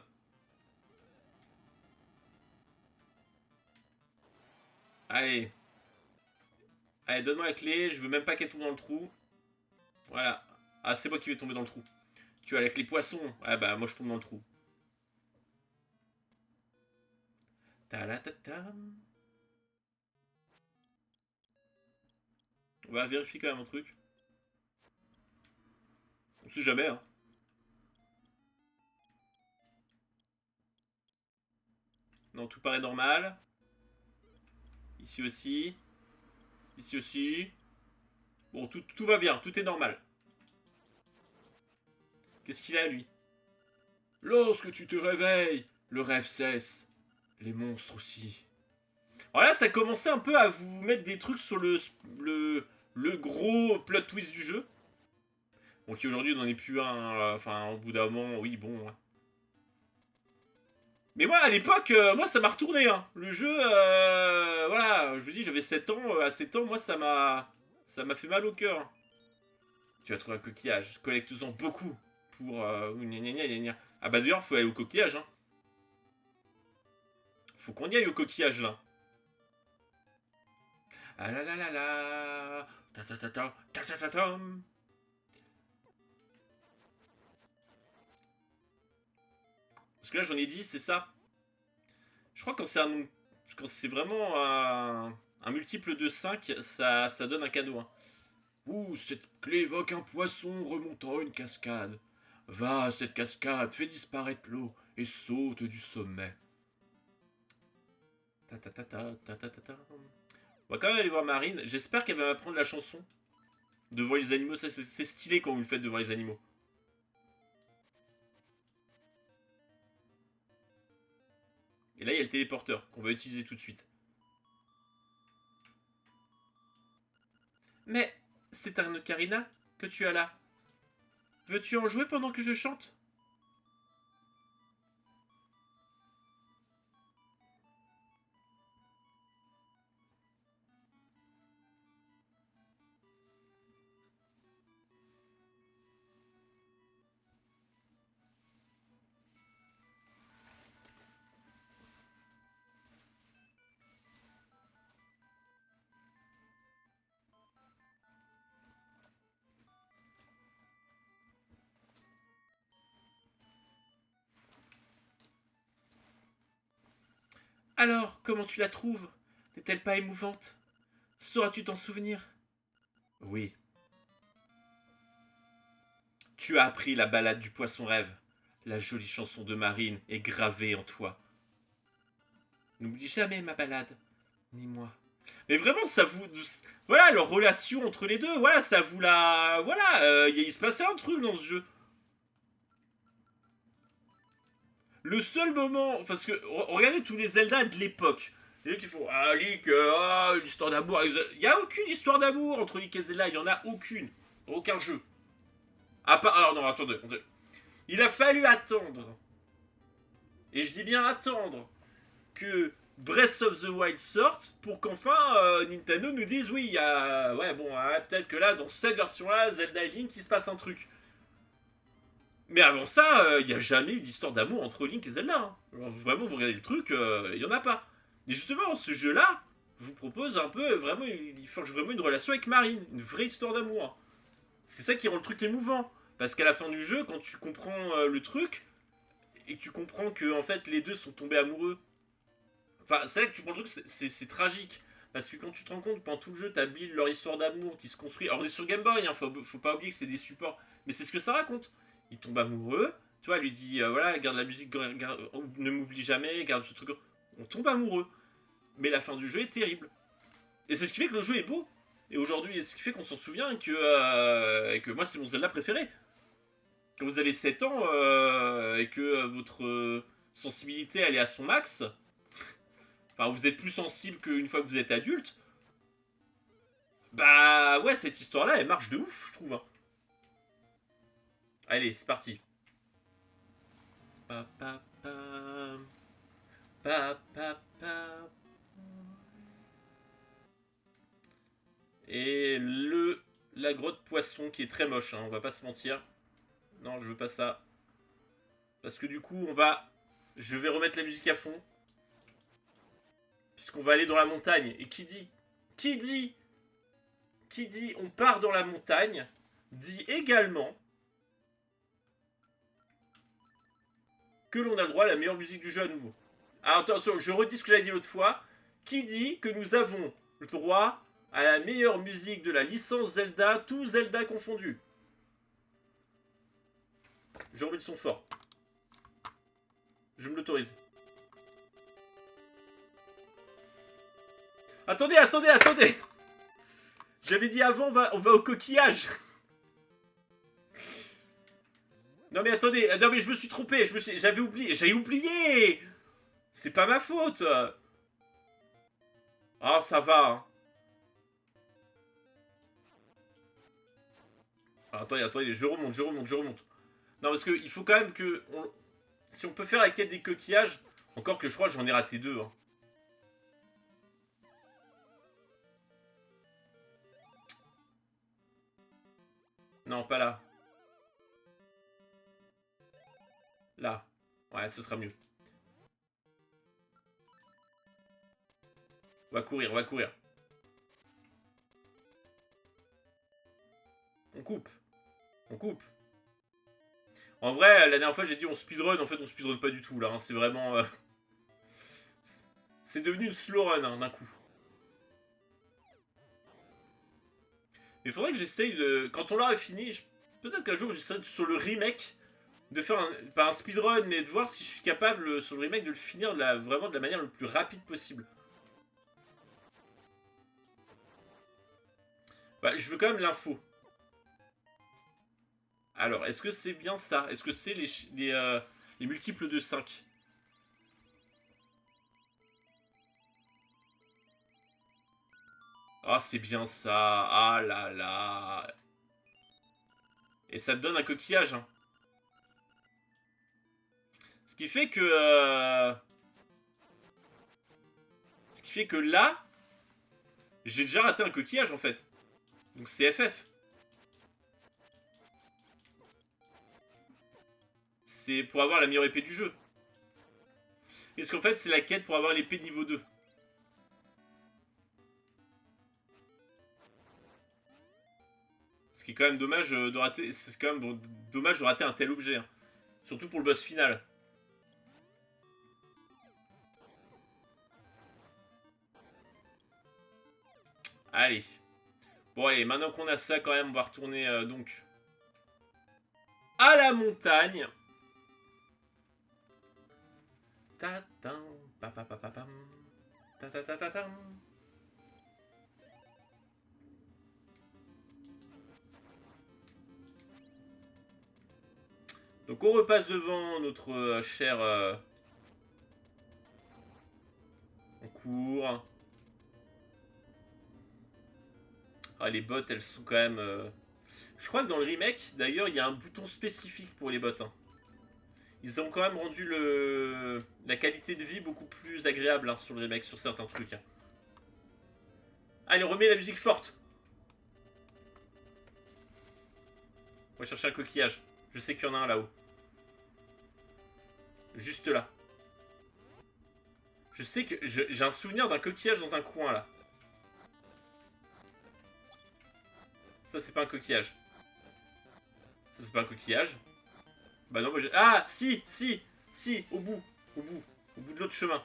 Allez. Allez, donne-moi la clé, je veux même pas qu'elle tombe dans le trou. Voilà. Ah, c'est moi qui vais tomber dans le trou. Tu vois, avec les poissons. Ah bah, moi je tombe dans le trou. Ta-la-ta-ta. On va vérifier quand même un truc. On sait jamais, hein. Non, tout paraît normal. Ici aussi. Ici aussi. Bon, tout va bien, tout est normal. Qu'est-ce qu'il a, lui? Lorsque tu te réveilles, le rêve cesse. Les monstres aussi. Alors là, ça commençait un peu à vous mettre des trucs sur le gros plot twist du jeu. Bon, qui aujourd'hui n'en est plus un. Enfin, au bout d'un moment, oui, bon. Ouais. Mais moi, à l'époque, moi, ça m'a retourné. Hein. Le jeu, voilà, je vous dis, j'avais 7 ans. À 7 ans, moi, ça m'a fait mal au cœur. Tu vas trouver un coquillage. Collecte-en beaucoup. Pour. Gna gna gna gna. Ah bah d'ailleurs, faut aller au coquillage. Hein. Faut qu'on y aille au coquillage, là. Ah la la la la. Ta ta ta ta. Ta ta ta ta. Parce que là, j'en ai 10, c'est ça. Je crois que quand c'est vraiment un multiple de 5, ça donne un cadeau. Hein. Ouh, cette clé évoque un poisson remontant une cascade. Va à cette cascade, fais disparaître l'eau et saute du sommet. Ta ta ta ta ta ta ta ta. On va quand même aller voir Marine. J'espère qu'elle va m'apprendre la chanson devant les animaux. Ça, c'est stylé quand vous le faites devant les animaux. Et là, il y a le téléporteur qu'on va utiliser tout de suite. Mais c'est un ocarina que tu as là. Veux-tu en jouer pendant que je chante? Alors, comment tu la trouves? N'est-elle pas émouvante? Sauras-tu t'en souvenir? Oui. Tu as appris la ballade du poisson rêve. La jolie chanson de Marine est gravée en toi. N'oublie jamais ma ballade, ni moi. Mais vraiment, ça vous. Voilà, leur relation entre les deux, voilà, ça vous la. Voilà, il se passait un truc dans ce jeu. Le seul moment. Parce que, regardez tous les Zelda de l'époque. Les gens qui font Ah, Link, l'histoire d'amour. Il n'y a aucune histoire d'amour entre Link et Zelda, il n'y en a aucune. Aucun jeu. Ah, pas. Alors, non, attendez. Il a fallu attendre. Et je dis bien attendre. Que Breath of the Wild sorte pour qu'enfin Nintendo nous dise oui, il y a. Ouais, bon, hein, peut-être que là, dans cette version-là, Zelda et Link, il se passe un truc. Mais avant ça, il n'y a jamais eu d'histoire d'amour entre Link et Zelda. Hein. Alors, vraiment, vous regardez le truc, il n'y en a pas. Et justement, ce jeu-là vous propose un peu, vraiment, il forge vraiment une relation avec Marine, une vraie histoire d'amour. C'est ça qui rend le truc émouvant. Parce qu'à la fin du jeu, quand tu comprends le truc, et que tu comprends que en fait les deux sont tombés amoureux. Enfin, c'est là que tu comprends le truc, c'est tragique. Parce que quand tu te rends compte, pendant tout le jeu, t'as Bill, leur histoire d'amour qui se construit. Alors on est sur Game Boy, hein, faut pas oublier que c'est des supports. Mais c'est ce que ça raconte. Ils tombent amoureux, tu vois, elle lui dit voilà, garde la musique, ne m'oublie jamais, garde ce truc. On tombe amoureux. Mais la fin du jeu est terrible. Et c'est ce qui fait que le jeu est beau. Et aujourd'hui, c'est ce qui fait qu'on s'en souvient et que moi, c'est mon Zelda préféré. Quand vous avez 7 ans et que votre sensibilité elle est à son max, enfin vous êtes plus sensible qu'une fois que vous êtes adulte, bah ouais, cette histoire-là, elle marche de ouf, je trouve. Hein. Allez, c'est parti. Pa, pa, pa, pa, pa, pa. la grotte poisson qui est très moche, hein, on va pas se mentir. Non, je veux pas ça. Parce que du coup, on va... Je vais remettre la musique à fond. Puisqu'on va aller dans la montagne. Et qui dit... Qui dit... Qui dit on part dans la montagne, dit également que l'on a le droit à la meilleure musique du jeu à nouveau. Alors attention, je redis ce que j'avais dit l'autre fois. Qui dit que nous avons le droit à la meilleure musique de la licence Zelda, tout Zelda confondu. Je remets le son fort. Je me l'autorise. Attendez, attendez, attendez. J'avais dit avant, on va au coquillage. Non mais attendez, non mais je me suis trompé, j'avais oublié, j'ai oublié. C'est pas ma faute. Ah, ça va. Hein. Ah, attendez, attendez, je remonte, je remonte, je remonte. Non, parce qu'il faut quand même que... Si on peut faire la quête des coquillages... Encore que je crois que j'en ai raté 2. Hein. Non, pas là. Là. Ouais, ce sera mieux. On va courir, on va courir. On coupe. On coupe. En vrai, la dernière fois j'ai dit on speedrun, en fait on speedrun pas du tout là, hein. C'est vraiment... C'est devenu une slow run hein, d'un coup. Il faudrait que j'essaye de... Quand on l'aura fini, peut-être qu'un jour j'essaierai sur le remake de faire pas un speedrun, mais de voir si je suis capable sur le remake de le finir vraiment de la manière le plus rapide possible. Bah, je veux quand même l'info. Alors, est-ce que c'est bien ça? Est-ce que c'est les multiples de 5? Ah, c'est bien ça. Ah là là. Et ça te donne un coquillage. Hein. Ce qui fait que... Ce qui fait que là... J'ai déjà raté un coquillage, en fait. Donc c'est FF. C'est pour avoir la meilleure épée du jeu. Parce qu'en fait, c'est la quête pour avoir l'épée niveau 2. Ce qui est quand même dommage de rater. C'est quand même dommage de rater un tel objet. Hein. Surtout pour le boss final. Allez. Bon allez, maintenant qu'on a ça quand même, on va retourner donc à la montagne. Ta-tam, pa-pa-pa-pa-pam. Ta-ta-ta-ta-tam. Donc on repasse devant notre cher... On court. Ah, les bottes, elles sont quand même... Je crois que dans le remake, d'ailleurs, il y a un bouton spécifique pour les bottes. Hein. Ils ont quand même rendu la qualité de vie beaucoup plus agréable hein, sur le remake, sur certains trucs. Hein. Allez, on remet la musique forte. On va chercher un coquillage. Je sais qu'il y en a un là-haut. Juste là. Je sais que j'ai un souvenir d'un coquillage dans un coin là. Ça, c'est pas un coquillage. Ça, c'est pas un coquillage. Bah non, moi j'ai... Ah, si, si, si, au bout de l'autre chemin.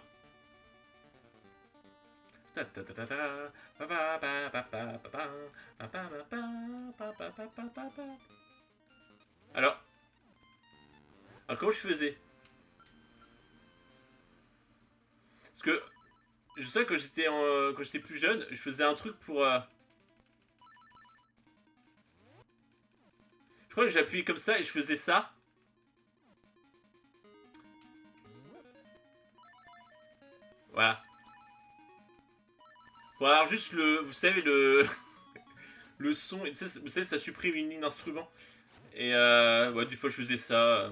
Alors comment je faisais? Parce que je sais que quand j'étais plus jeune, je faisais un truc pour... Je crois que j'appuyais comme ça et je faisais ça. Voilà. Bon alors juste vous savez le son, vous savez ça supprime une ligne d'instrument. Et ouais, des fois je faisais ça.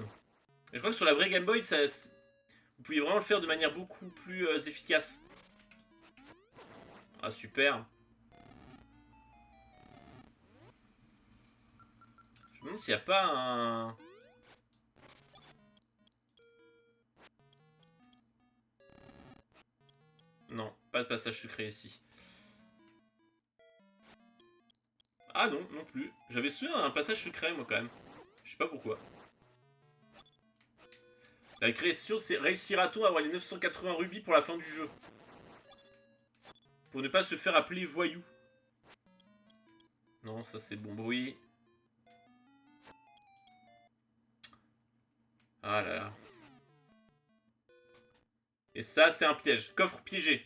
Et je crois que sur la vraie Game Boy, vous pouviez vraiment le faire de manière beaucoup plus efficace. Ah super. me demande s'il n'y a pas un... Non, pas de passage secret ici. Ah non, non plus. J'avais souvenir d'un passage secret, moi, quand même. Je sais pas pourquoi. La création, c'est réussira-t-on à avoir les 980 rubis pour la fin du jeu? Pour ne pas se faire appeler voyou. Non, ça c'est bon bruit. Ah là là. Et ça, c'est un piège. Coffre piégé.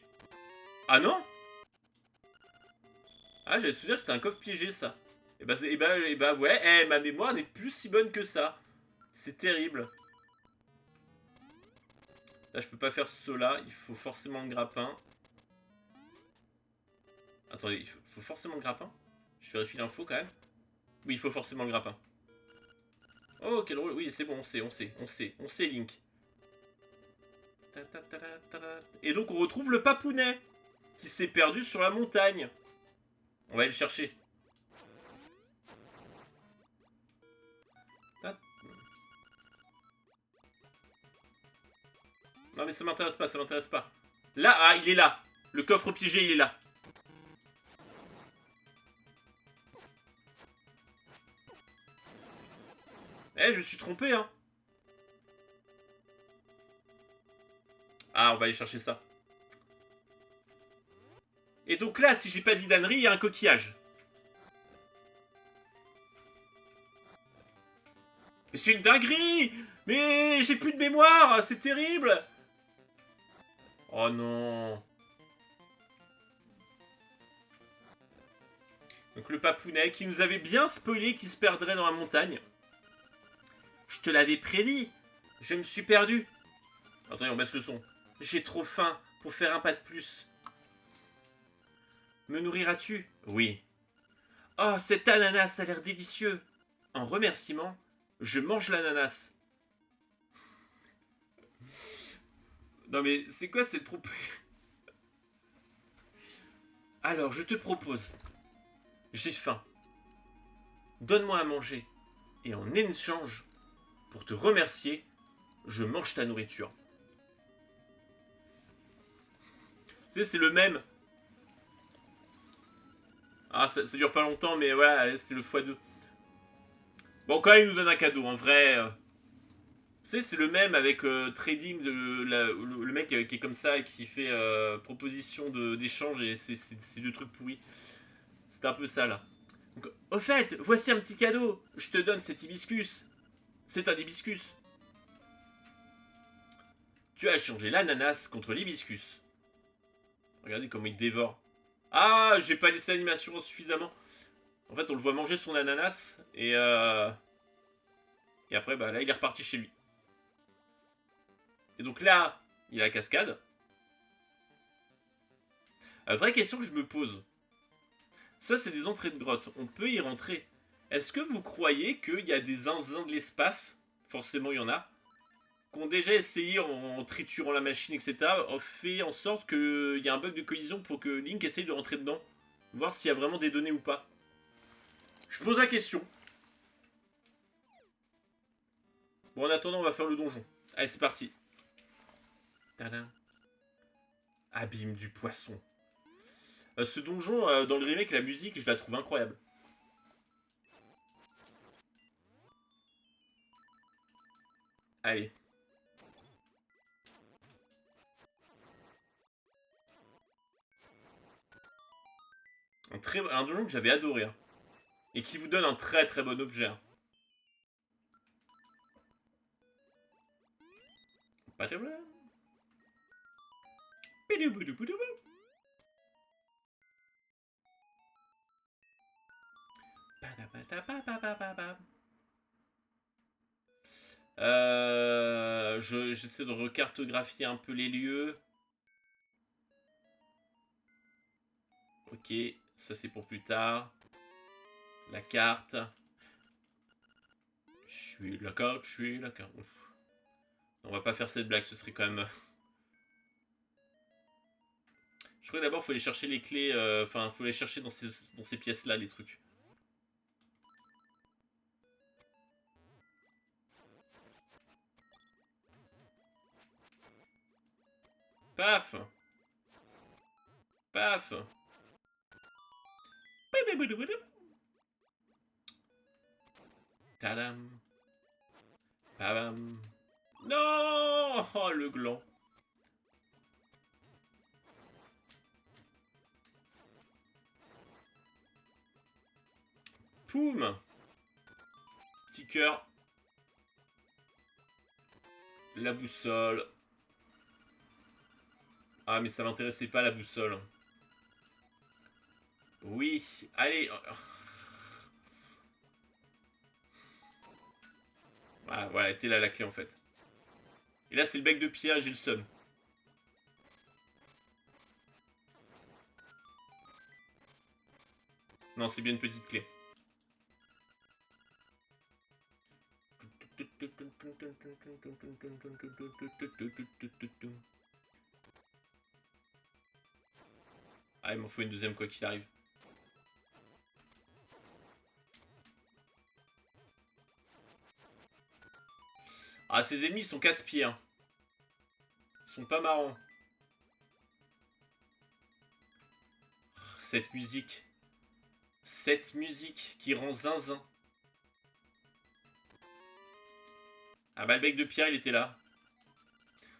Ah non? Ah, j'avais souvenir que c'était un coffre piégé, ça. Et bah ouais, ma mémoire n'est plus si bonne que ça. C'est terrible. Là, je peux pas faire cela. Il faut forcément le grappin. Attendez, faut forcément le grappin? Je vérifie l'info quand même. Oui, il faut forcément le grappin. Oh, quel rôle. Oui, c'est bon, on sait, Link. Et donc, on retrouve le papounet qui s'est perdu sur la montagne. On va aller le chercher. Non, mais ça m'intéresse pas, ça m'intéresse pas. Là, ah, il est là. Le coffre piégé, il est là. Eh, je me suis trompé, hein. Ah, on va aller chercher ça. Et donc là, si j'ai pas dit d'ânerie, il y a un coquillage. Mais c'est une dinguerie! Mais j'ai plus de mémoire, c'est terrible! Oh non. Donc le papounet qui nous avait bien spoilé qu'il se perdrait dans la montagne. Je te l'avais prédit. Je me suis perdu. Attendez, on baisse le son. J'ai trop faim pour faire un pas de plus. Me nourriras-tu? Oui. Oh, cet ananas a l'air délicieux. En remerciement, je mange l'ananas. Non mais c'est quoi cette propos? Alors, je te propose. J'ai faim. Donne-moi à manger. Et en échange, pour te remercier, je mange ta nourriture. Tu sais, c'est le même. Ah, ça dure pas longtemps, mais ouais, c'est le x2. Bon, quand même, il nous donne un cadeau, en vrai. Tu sais, c'est le même avec Trading, le mec qui est comme ça, et qui fait proposition d'échange, et c'est deux trucs pourris. C'était un peu ça, là. Donc, au fait, voici un petit cadeau. Je te donne cet hibiscus. C'est un hibiscus. Tu as échangé l'ananas contre l'hibiscus. Regardez comment il dévore. Ah, j'ai pas laissé l'animation suffisamment. En fait, on le voit manger son ananas et après, bah là, il est reparti chez lui. Et donc là, il y a la cascade. Vraie question que je me pose. Ça, c'est des entrées de grotte. On peut y rentrer. Est-ce que vous croyez qu'il y a des zinzins de l'espace? Forcément, il y en a. Qui ont déjà essayé en triturant la machine, etc. ont fait en sorte qu'il y a un bug de collision pour que Link essaye de rentrer dedans. Voir s'il y a vraiment des données ou pas. Je pose la question. Bon, en attendant, on va faire le donjon. Allez, c'est parti. Tadam. Abîme du poisson. Ce donjon, dans le remake, la musique, je la trouve incroyable. Allez. Un donjon que j'avais adoré. Hein. Et qui vous donne un très très bon objet. Hein. Pas de problème. J'essaie de recartographier un peu les lieux. Ok, ça c'est pour plus tard. La carte. Je suis la carte, je suis la carte. Ouf. On va pas faire cette blague, ce serait quand même... Je crois que d'abord, il faut aller chercher les clés. Enfin, il faut aller chercher dans ces pièces-là, les trucs. Paf. Paf. Tadam. Pabam. Non. Oh, le gland. Poum. Petit cœur. La boussole. Ah, mais ça m'intéressait pas, la boussole. Oui, allez. Ah, voilà, était là la clé en fait. Et là, c'est le bec de pierre, j'ai le seum. Non, c'est bien une petite clé. Ah, il m'en faut une deuxième quoi qu'il arrive. Ah, ces ennemis sont casse-pieds. Hein. Ils sont pas marrants. Cette musique. Cette musique qui rend zinzin. Ah bah le bec de pierre il était là.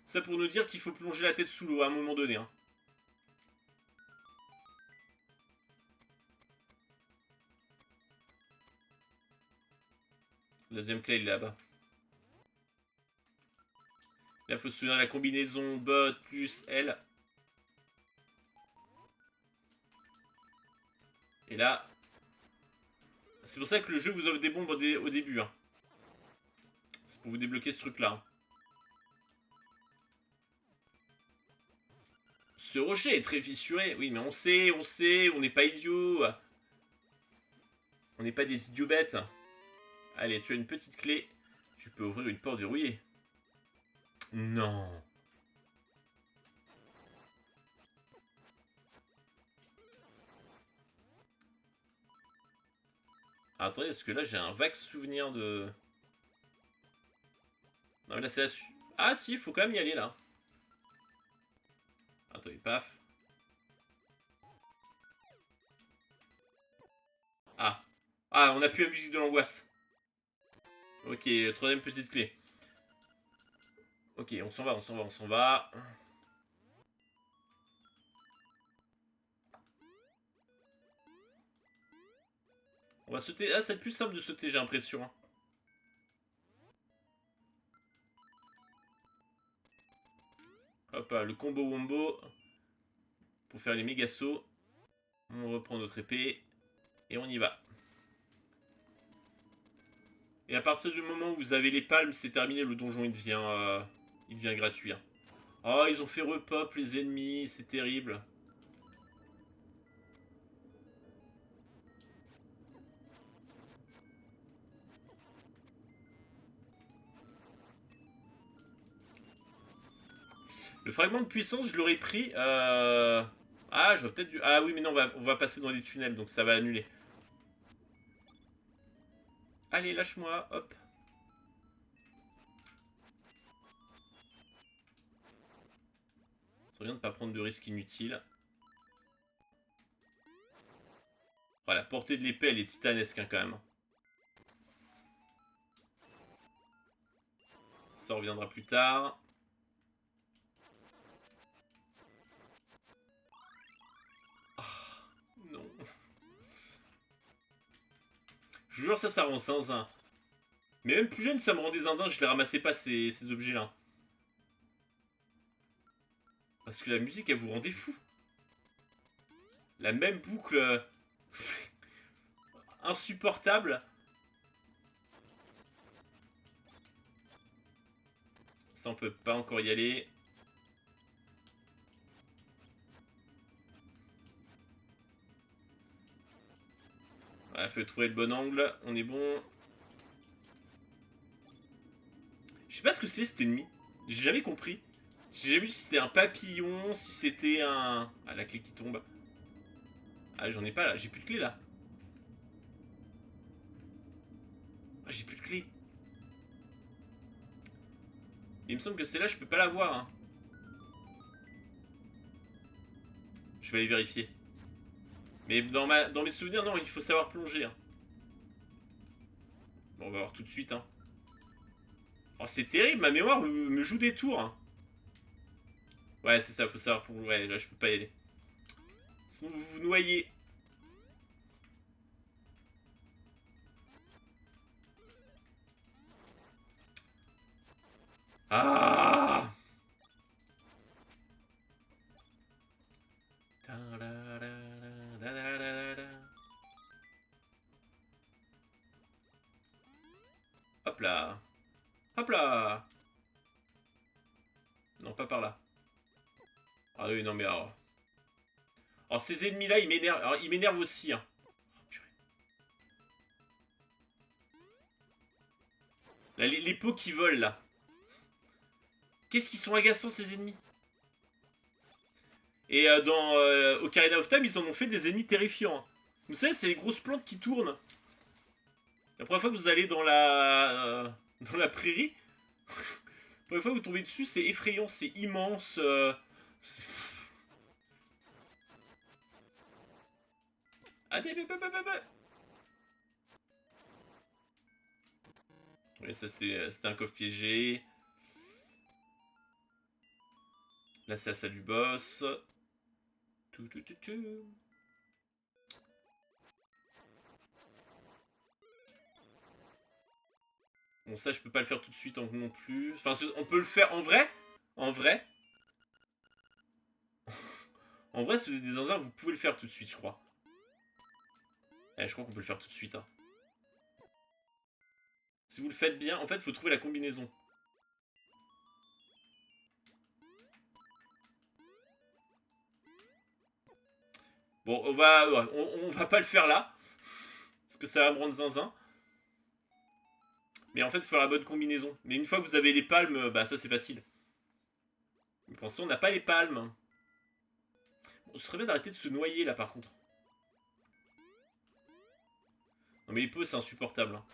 Ça pour nous dire qu'il faut plonger la tête sous l'eau à un moment donné. Hein. La deuxième clé il est là-bas. Là il faut se souvenir de la combinaison bot plus L. Et là... C'est pour ça que le jeu vous offre des bombes au début. Hein. C'est pour vous débloquer ce truc là. Ce rocher est très fissuré. Oui mais on sait, on n'est pas idiots. On n'est pas des idiots bêtes. Allez, tu as une petite clé. Tu peux ouvrir une porte verrouillée. Non. Attendez, parce que là j'ai un vague souvenir de... Non mais là c'est la suite. Ah si, il faut quand même y aller là. Attendez, paf. Ah. Ah, on a plus la musique de l'angoisse. Ok, troisième petite clé. Ok, on s'en va, on s'en va, on s'en va. On va sauter. Ah, c'est plus simple de sauter, j'ai l'impression. Hein. Hop, le combo wombo. Pour faire les méga sauts. On reprend notre épée. Et on y va. Et à partir du moment où vous avez les palmes, c'est terminé, le donjon il devient gratuit. Hein. Oh, ils ont fait repop les ennemis, c'est terrible. Le fragment de puissance, je l'aurais pris. Ah, j'aurais peut-être dû. Ah oui, mais non, on va passer dans les tunnels, donc ça va annuler. Allez, lâche-moi, hop. Ça serait bien de ne pas prendre de risques inutiles. Voilà, la portée de l'épée, elle est titanesque hein, quand même. Ça reviendra plus tard. Oh, non. Je jure, ça rend zinzin. Mais même plus jeune, ça me rendait zinzin, je les ramassais pas ces objets-là. Parce que la musique, elle vous rendait fou. La même boucle insupportable. Ça, on peut pas encore y aller. Il faut trouver le bon angle. On est bon. Je sais pas ce que c'est cet ennemi. J'ai jamais compris. J'ai jamais vu si c'était un papillon, si c'était un... Ah, la clé qui tombe. Ah, j'en ai pas là. J'ai plus de clé là. Ah, j'ai plus de clé. Il me semble que celle-là, je peux pas l'avoir. Hein. Je vais aller vérifier. Mais dans mes souvenirs, non, il faut savoir plonger. Hein. Bon, on va voir tout de suite. Hein. Oh, c'est terrible, ma mémoire me joue des tours. Hein. Ouais, c'est ça, faut savoir plonger. Ouais, là, je peux pas y aller. Sinon, vous vous noyez. Ah! Hop là. Hop là. Non, pas par là. Ah oui, non, mais alors... Alors, ces ennemis-là, ils m'énervent. Alors, ils m'énervent aussi, hein. Oh, purée. Là, les pots qui volent, là. Qu'est-ce qu'ils sont agaçants, ces ennemis. Et dans Ocarina of Time, ils en ont fait des ennemis terrifiants. Hein. Vous savez, c'est les grosses plantes qui tournent. La première fois que vous allez dans la prairie, la première fois que vous tombez dessus, c'est effrayant, c'est immense. Allez, oui, ça c'était un coffre piégé. Là, c'est la salle du boss. Tout. Bon, ça, je peux pas le faire tout de suite non plus. Enfin, on peut le faire en vrai. En vrai. En vrai, si vous êtes des zinzins, vous pouvez le faire tout de suite, je crois. Je crois qu'on peut le faire tout de suite. Hein. Si vous le faites bien, en fait, il faut trouver la combinaison. Bon, on va pas le faire là. Parce que ça va me rendre zinzin. Mais en fait, il faut la bonne combinaison. Mais une fois que vous avez les palmes, bah ça c'est facile. Mais pour l'instant, on n'a pas les palmes. Bon, ce serait bien d'arrêter de se noyer là par contre. Non mais les peaux, c'est insupportable. Hein.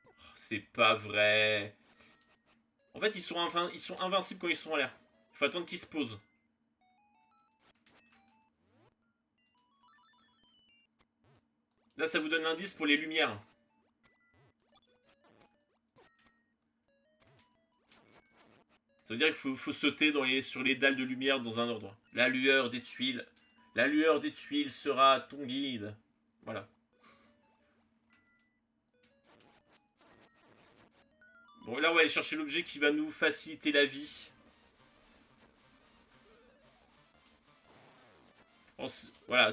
Oh, c'est pas vrai. En fait, ils sont invincibles quand ils sont en l'air. Il faut attendre qu'ils se posent. Là, ça vous donne l'indice pour les lumières. Ça veut dire qu'il faut sauter sur les dalles de lumière dans un ordre. La lueur des tuiles. La lueur des tuiles sera ton guide. Voilà. Bon, là, on va aller chercher l'objet qui va nous faciliter la vie. Voilà.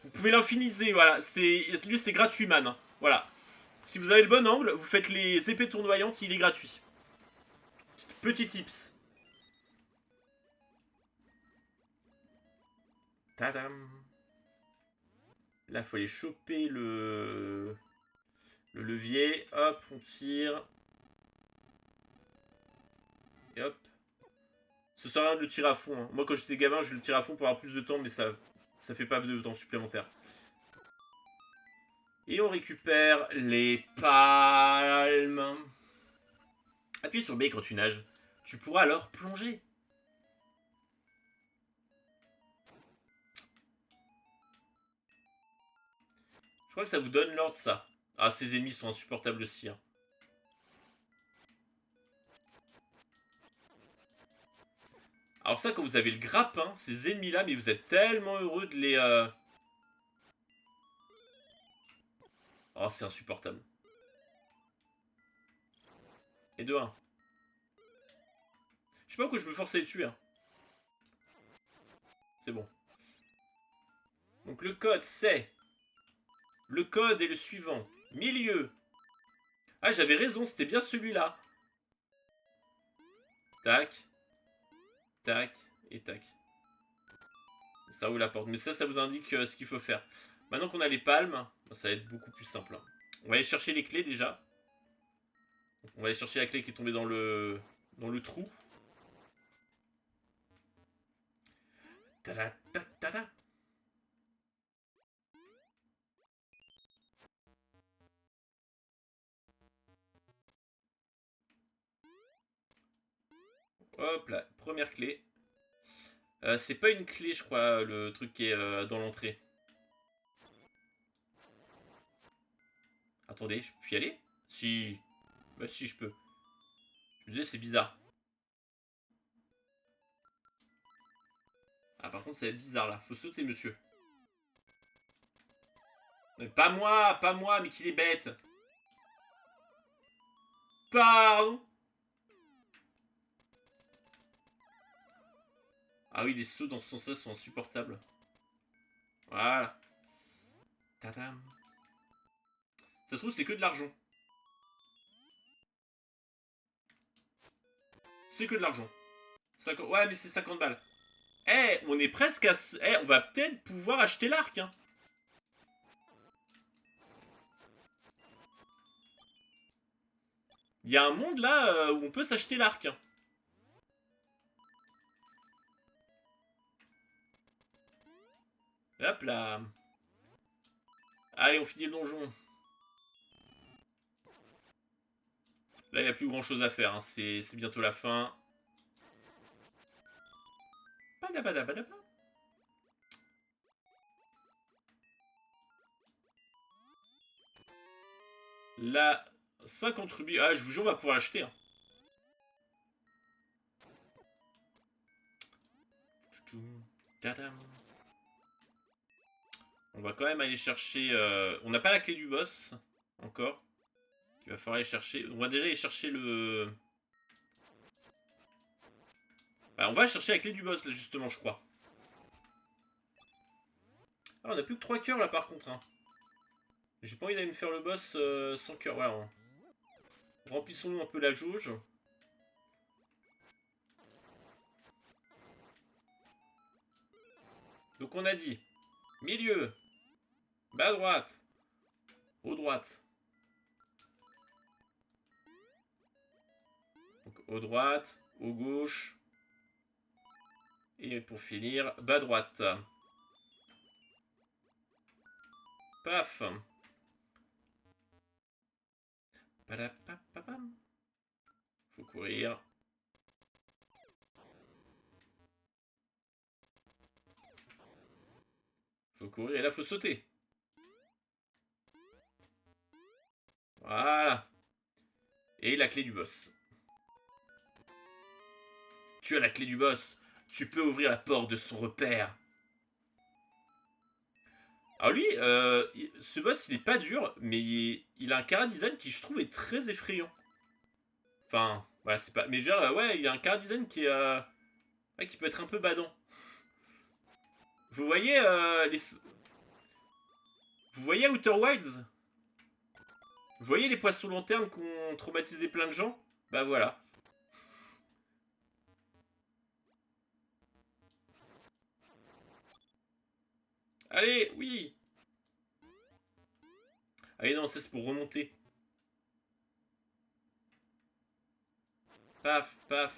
Vous pouvez l'infiniser, voilà. Lui, c'est gratuit, man. Voilà. Si vous avez le bon angle, vous faites les épées tournoyantes, il est gratuit. Petit tips. Tadam. Là, il faut aller choper le levier. Hop, on tire. Et hop. Ça sert à rien de le tirer à fond. Hein. Moi, quand j'étais gamin, je le tirais à fond pour avoir plus de temps, mais ça fait pas de temps supplémentaire. Et on récupère les palmes. Appuie sur B quand tu nages. Tu pourras alors plonger. Je crois que ça vous donne l'ordre, ça. Ah, ces ennemis sont insupportables aussi. Hein. Alors ça, quand vous avez le grappin, ces ennemis-là, mais vous êtes tellement heureux de les... Oh, c'est insupportable. Et de 1. Je sais pas pourquoi je me force à les tuer. Hein. C'est bon. Donc le code, c'est... Le code est le suivant. Milieu. Ah, j'avais raison, c'était bien celui-là. Tac. Tac. Et tac. Ça ouvre la porte. Mais ça vous indique ce qu'il faut faire. Maintenant qu'on a les palmes, ça va être beaucoup plus simple. Hein. On va aller chercher les clés déjà. On va aller chercher la clé qui est tombée dans le trou. Tada, tada, tada. Hop là, première clé. C'est pas une clé, je crois, le truc qui est dans l'entrée. Attendez, je peux y aller? Si. Bah si, je peux. Je me disais, c'est bizarre. Ah, par contre, ça va être bizarre, là. Faut sauter, monsieur. Mais pas moi, mais qu'il est bête. Pardon. Ah oui, les sauts dans ce sens-là sont insupportables. Voilà. Tadam. Ça se trouve, c'est que de l'argent. C'est que de l'argent. Ouais, mais c'est 50 balles. Eh, on est presque à... Eh, on va peut-être pouvoir acheter l'arc, hein. Il y a un monde, là, où on peut s'acheter l'arc, hein. Hop là. Allez, on finit le donjon. Là, il n'y a plus grand-chose à faire, hein. C'est bientôt la fin. Badabadabadaba. Là, 50 rubis. Ah, je vous jure, on va pouvoir acheter, hein. Tadam. On va quand même aller chercher... On n'a pas la clé du boss, encore. Il va falloir aller chercher... On va déjà aller chercher le... Bah, on va chercher la clé du boss, là, justement, je crois. Ah, on a plus que 3 cœurs, là, par contre, hein. J'ai pas envie d'aller me faire le boss sans cœur. Voilà. Remplissons-nous un peu la jauge. Donc on a dit milieu, bas à droite, haut droite. Donc haut droite, haut gauche. Et pour finir, bas droite. Paf. Faut courir. Faut courir et là faut sauter. Voilà. Et la clé du boss. Tu as la clé du boss. Tu peux ouvrir la porte de son repère. Alors lui, ce boss il est pas dur, mais il a un chara design qui je trouve est très effrayant. Enfin, voilà, c'est pas... Mais genre, ouais, il a un chara design ouais, qui peut être un peu badant. Vous voyez Vous voyez Outer Wilds? Vous voyez les poissons lanternes qui ont traumatisé plein de gens? Bah voilà. Allez, oui. Allez, non, ça c'est pour remonter. Paf, paf.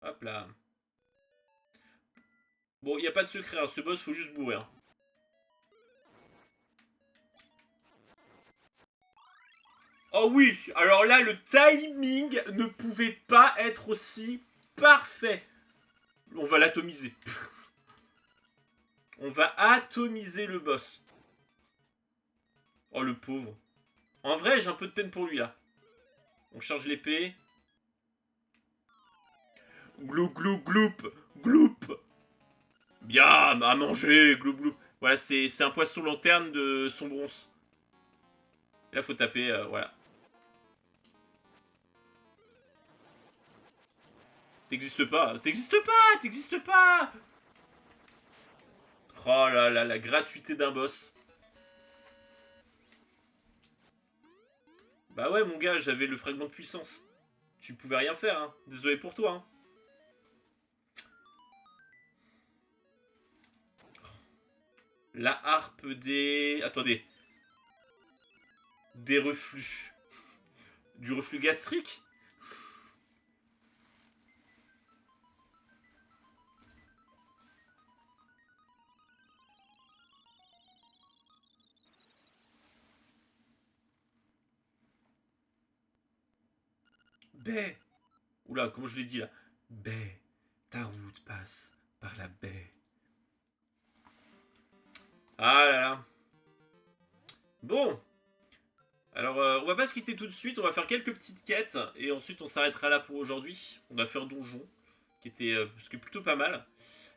Hop là. Bon, il n'y a pas de secret, hein. Ce boss, faut juste bourrer. Hein. Oh oui, alors là, le timing ne pouvait pas être aussi parfait. On va l'atomiser. On va atomiser le boss. Oh, le pauvre. En vrai, j'ai un peu de peine pour lui, là. On charge l'épée. Glou, glou, gloup, gloup. Bien, à manger, glou, gloup. Voilà, c'est un poisson lanterne de son bronze. Là, faut taper, voilà. T'existes pas, t'existes pas, t'existes pas. Oh là là, la gratuité d'un boss. Bah ouais, mon gars, j'avais le fragment de puissance. Tu pouvais rien faire, hein. Désolé pour toi, hein. La harpe des... Attendez. Des reflux. Du reflux gastrique? Baie. Oula, comment je l'ai dit là? Baie. Ta route passe par la baie. Ah là là. Bon. Alors, on va pas se quitter tout de suite. On va faire quelques petites quêtes. Et ensuite, on s'arrêtera là pour aujourd'hui. On va faire donjon. Ce qui est plutôt pas mal.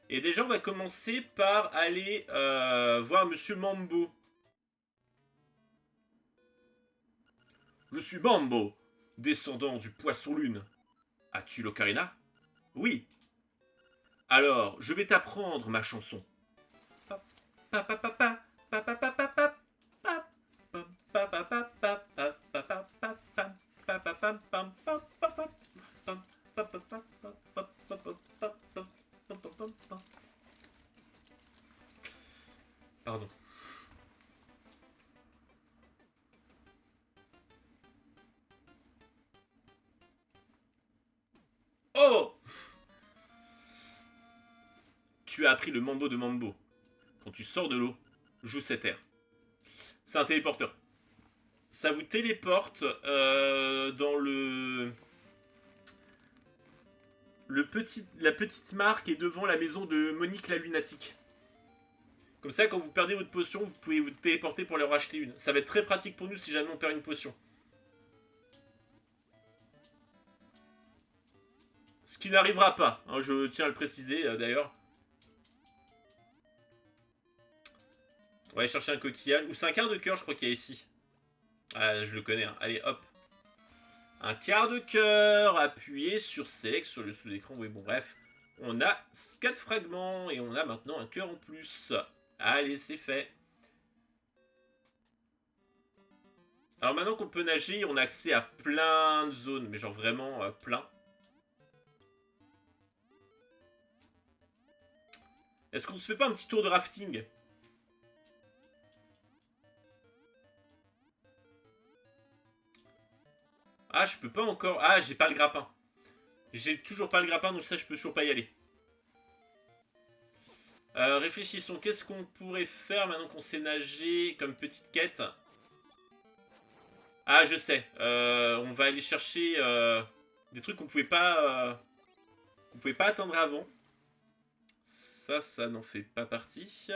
Et déjà, on va commencer par aller voir Monsieur Mambo. Je suis Mambo, descendant du poisson-lune. As-tu l'ocarina? Oui. Alors, je vais t'apprendre ma chanson. Pardon. Oh! Tu as appris le mambo de Mambo. Quand tu sors de l'eau, joue cet air. C'est un téléporteur. Ça vous téléporte dans la petite mare qui est devant la maison de Monique la lunatique. Comme ça, quand vous perdez votre potion, vous pouvez vous téléporter pour leur acheter une. Ça va être très pratique pour nous si jamais on perd une potion. Ce qui n'arrivera pas, hein, je tiens à le préciser d'ailleurs. On va aller chercher un coquillage. Ou c'est un quart de cœur, je crois qu'il y a ici. Ah, je le connais. Hein. Allez, hop. Un quart de cœur. Appuyez sur Select sur le sous-écran. Oui, bon, bref. On a 4 fragments. Et on a maintenant un cœur en plus. Allez, c'est fait. Alors maintenant qu'on peut nager, on a accès à plein de zones. Mais genre vraiment plein. Est-ce qu'on se fait pas un petit tour de rafting? Ah, je peux pas encore... Ah, j'ai pas le grappin. J'ai toujours pas le grappin, donc ça, je peux toujours pas y aller. Réfléchissons, qu'est-ce qu'on pourrait faire maintenant qu'on sait nager comme petite quête? Ah, je sais. On va aller chercher des trucs qu'on pouvait pas atteindre avant. Ça n'en fait pas partie.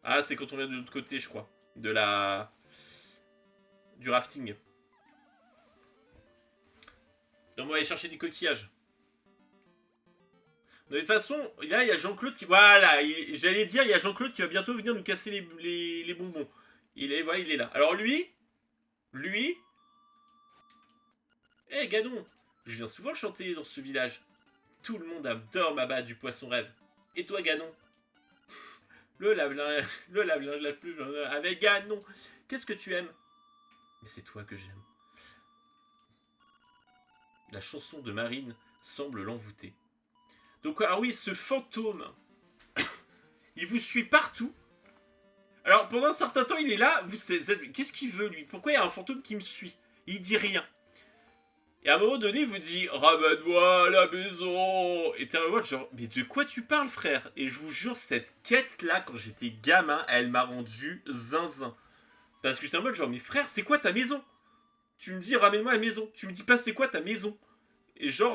Ah, c'est quand on vient de l'autre côté, je crois. Du rafting. Donc on va aller chercher des coquillages. De toute façon, là, il y a Jean-Claude qui... Voilà, j'allais dire, il y a Jean-Claude qui va bientôt venir nous casser les bonbons. Voilà, il est là. Alors lui... Eh, Gadon, je viens souvent chanter dans ce village. Tout le monde adore ma batte du poisson rêve. Et toi, Gadon? Le lave-linge la plus... Avec Gadon. Qu'est-ce que tu aimes? Mais c'est toi que j'aime. La chanson de Marine semble l'envoûter. Donc, ah oui, ce fantôme, il vous suit partout. Alors, pendant un certain temps, il est là. Qu'est-ce qu'il veut, lui? Pourquoi il y a un fantôme qui me suit? Il dit rien. Et à un moment donné, il vous dit ramène-moi à la maison. Et t'es en mode genre, mais de quoi tu parles, frère? Et je vous jure, cette quête-là, quand j'étais gamin, elle m'a rendu zinzin. Parce que j'étais en mode genre, mais frère, c'est quoi ta maison? Tu me dis ramène-moi à la maison. Tu me dis pas c'est quoi ta maison? Et genre,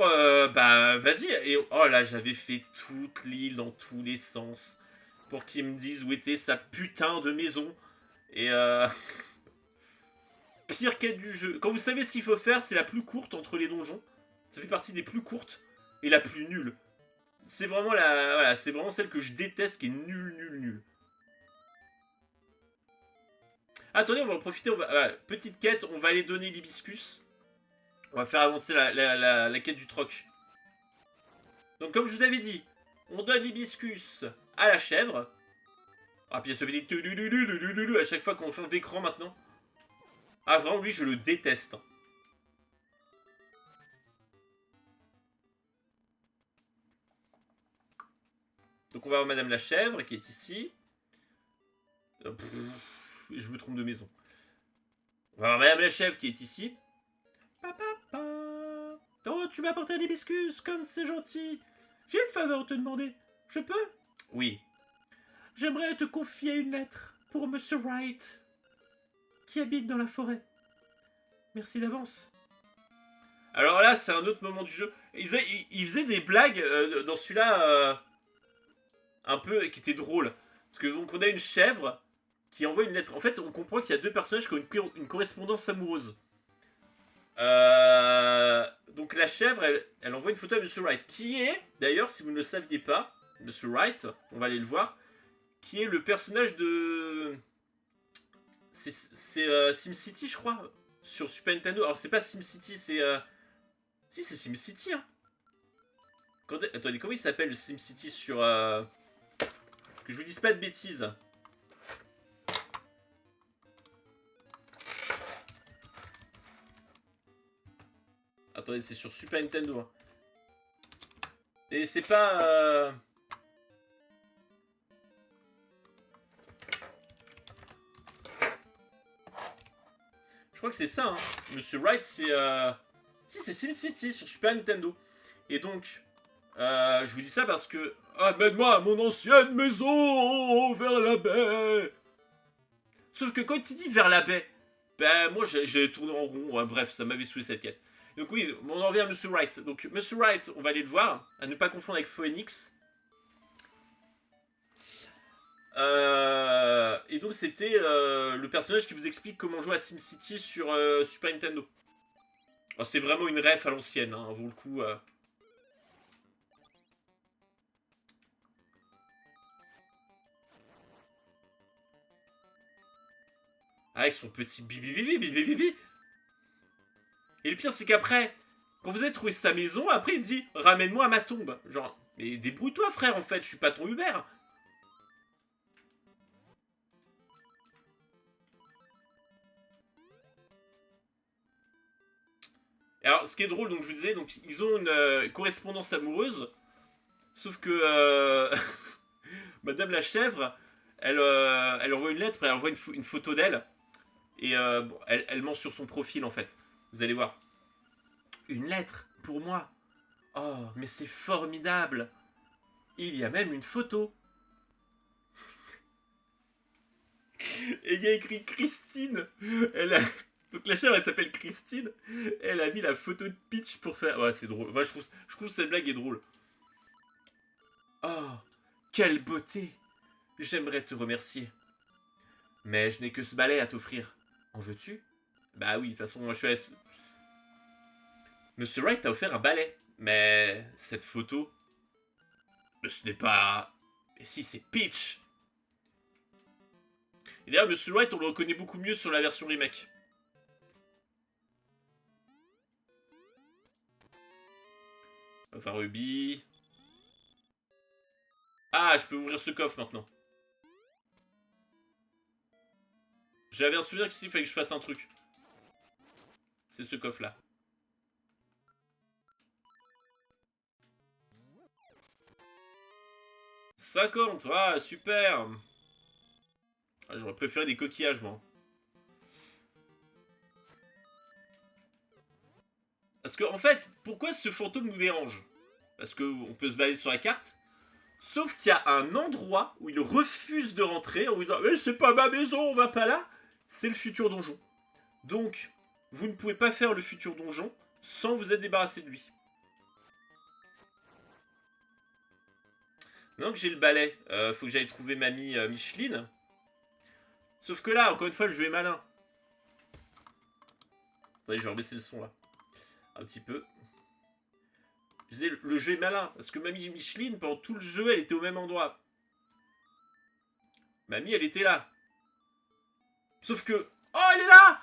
bah vas-y. Et oh là, j'avais fait toute l'île dans tous les sens pour qu'ils me disent où était sa putain de maison. Et pire quête du jeu. Quand vous savez ce qu'il faut faire, c'est la plus courte entre les donjons. Ça fait partie des plus courtes et la plus nulle. C'est vraiment voilà, c'est vraiment celle que je déteste, qui est nulle. Attendez, on va en profiter. Petite quête, on va aller donner l'hibiscus. On va faire avancer la quête du troc. Donc comme je vous avais dit, on donne l'hibiscus à la chèvre. Ah, puis elle se fait des à chaque fois qu'on change d'écran maintenant. Ah, vraiment, lui, je le déteste. Donc on va voir Madame la chèvre qui est ici. Je me trompe de maison. On va voir Madame la chèvre qui est ici. Oh, tu m'as apporté un hibiscus, comme c'est gentil. J'ai une faveur à te demander. Je peux? Oui. J'aimerais te confier une lettre pour Monsieur Wright, qui habite dans la forêt. Merci d'avance. Alors là, c'est un autre moment du jeu. Ils faisaient des blagues dans celui-là un peu qui étaient drôles. Parce que donc on a une chèvre qui envoie une lettre. En fait, on comprend qu'il y a deux personnages qui ont une correspondance amoureuse. Donc la chèvre, elle envoie une photo à Monsieur Wright, qui est, d'ailleurs, si vous ne le saviez pas, Monsieur Wright, on va aller le voir, qui est le personnage de... C'est SimCity, je crois, sur Super Nintendo. Alors c'est pas SimCity, c'est... Si, c'est SimCity, hein. Attendez, comment il s'appelle le SimCity sur... Que je vous dise pas de bêtises. Attendez, c'est sur Super Nintendo. Hein. Et c'est pas... Je crois que c'est ça, hein. Monsieur Wright, c'est... Si, c'est SimCity sur Super Nintendo. Et donc, je vous dis ça parce que... Amène-moi à mon ancienne maison, vers la baie. Sauf que quand il dit vers la baie, ben moi j'ai tourné en rond, bref, ça m'avait saoulé cette quête. Donc oui, on en revient à Monsieur Wright. Donc Monsieur Wright, on va aller le voir, à ne pas confondre avec Phoenix. Et donc c'était le personnage qui vous explique comment jouer à SimCity sur Super Nintendo. C'est vraiment une ref à l'ancienne, hein, vaut le coup. Avec son petit bibi bibi bibi bibi. Et le pire, c'est qu'après, quand vous avez trouvé sa maison, après il dit ramène-moi à ma tombe. Genre, mais débrouille-toi, frère, en fait, je suis pas ton Uber. Alors, ce qui est drôle, donc je vous disais, donc ils ont une correspondance amoureuse, sauf que Madame la chèvre, elle envoie une lettre, elle envoie une photo d'elle, et bon, elle ment sur son profil en fait. Vous allez voir. Une lettre pour moi. Oh, mais c'est formidable. Il y a même une photo. Et il y a écrit Christine. Elle a... Donc la chèvre, elle s'appelle Christine. Elle a mis la photo de Peach pour faire... Ouais, c'est drôle. Moi, je trouve cette blague est drôle. Oh, quelle beauté. J'aimerais te remercier. Mais je n'ai que ce balai à t'offrir. En veux-tu? Bah oui, de toute façon, moi, je suis... Monsieur Wright t'a offert un balai. Mais cette photo... Mais ce n'est pas... Mais si, c'est Peach. Et d'ailleurs, Monsieur Wright, on le reconnaît beaucoup mieux sur la version remake. Enfin, Ruby. Ah, je peux ouvrir ce coffre maintenant. J'avais un souvenir qu'ici, il fallait que je fasse un truc. C'est ce coffre-là. « 50, ah, super. Ah, j'aurais préféré des coquillages, moi. Parce que, en fait, pourquoi ce fantôme nous dérange? Parce qu'on peut se balader sur la carte. Sauf qu'il y a un endroit où il refuse de rentrer en vous disant « Mais c'est pas ma maison, on va pas là !» C'est le futur donjon. Donc, vous ne pouvez pas faire le futur donjon sans vous être débarrassé de lui. Maintenant que j'ai le balai, faut que j'aille trouver mamie Micheline. Sauf que là, encore une fois, le jeu est malin. Attendez, je vais rebaisser le son là. Un petit peu. Je disais, le jeu est malin. Parce que mamie Micheline, pendant tout le jeu, elle était au même endroit. Mamie, elle était là. Sauf que... Oh, elle est là!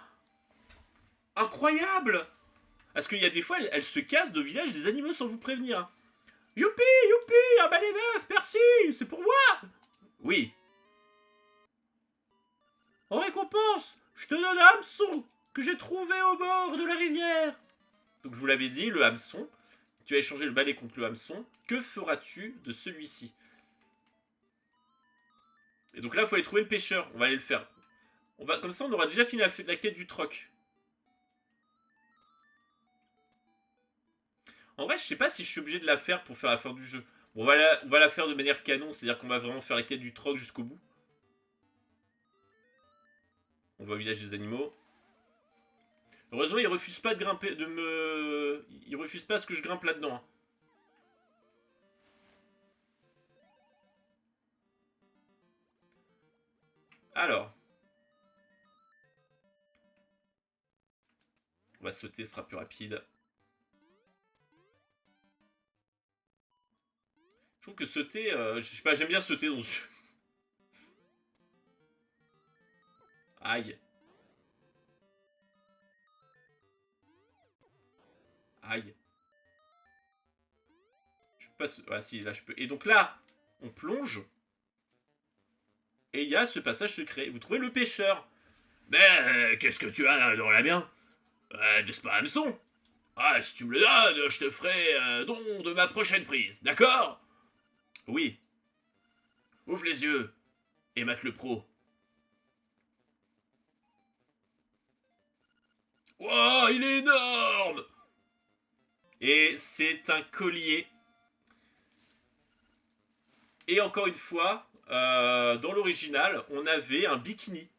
Incroyable! Parce qu'il y a des fois, elle se casse de village des animaux sans vous prévenir. Youpi, youpi, un balai neuf, merci, c'est pour moi! Oui. En récompense, je te donne un hameçon que j'ai trouvé au bord de la rivière. Donc je vous l'avais dit, le hameçon, tu as échangé le balai contre le hameçon, que feras-tu de celui-ci? Et donc là, il faut aller trouver le pêcheur, on va aller le faire. Comme ça, on aura déjà fini la quête du troc. En vrai, je sais pas si je suis obligé de la faire pour faire la fin du jeu. Bon, on va la faire de manière canon, c'est-à-dire qu'on va vraiment faire la quête du troc jusqu'au bout. On va au village des animaux. Heureusement, il refuse pas de grimper, Il refuse pas à ce que je grimpe là-dedans. Hein. Alors. On va sauter, ce sera plus rapide. Je trouve que sauter, je sais pas, j'aime bien sauter dans ce jeu. Aïe. Aïe. Je peux pas... Ah si, là je peux. Et donc là, on plonge. Et il y a ce passage secret. Vous trouvez le pêcheur. Mais qu'est-ce que tu as dans la main n'est-ce pas hameçon? Ah, si tu me le donnes, je te ferai don de ma prochaine prise, d'accord? Oui. Ouvre les yeux et mate le pro. Wow, il est énorme! Et c'est un collier. Et encore une fois, dans l'original, on avait un bikini.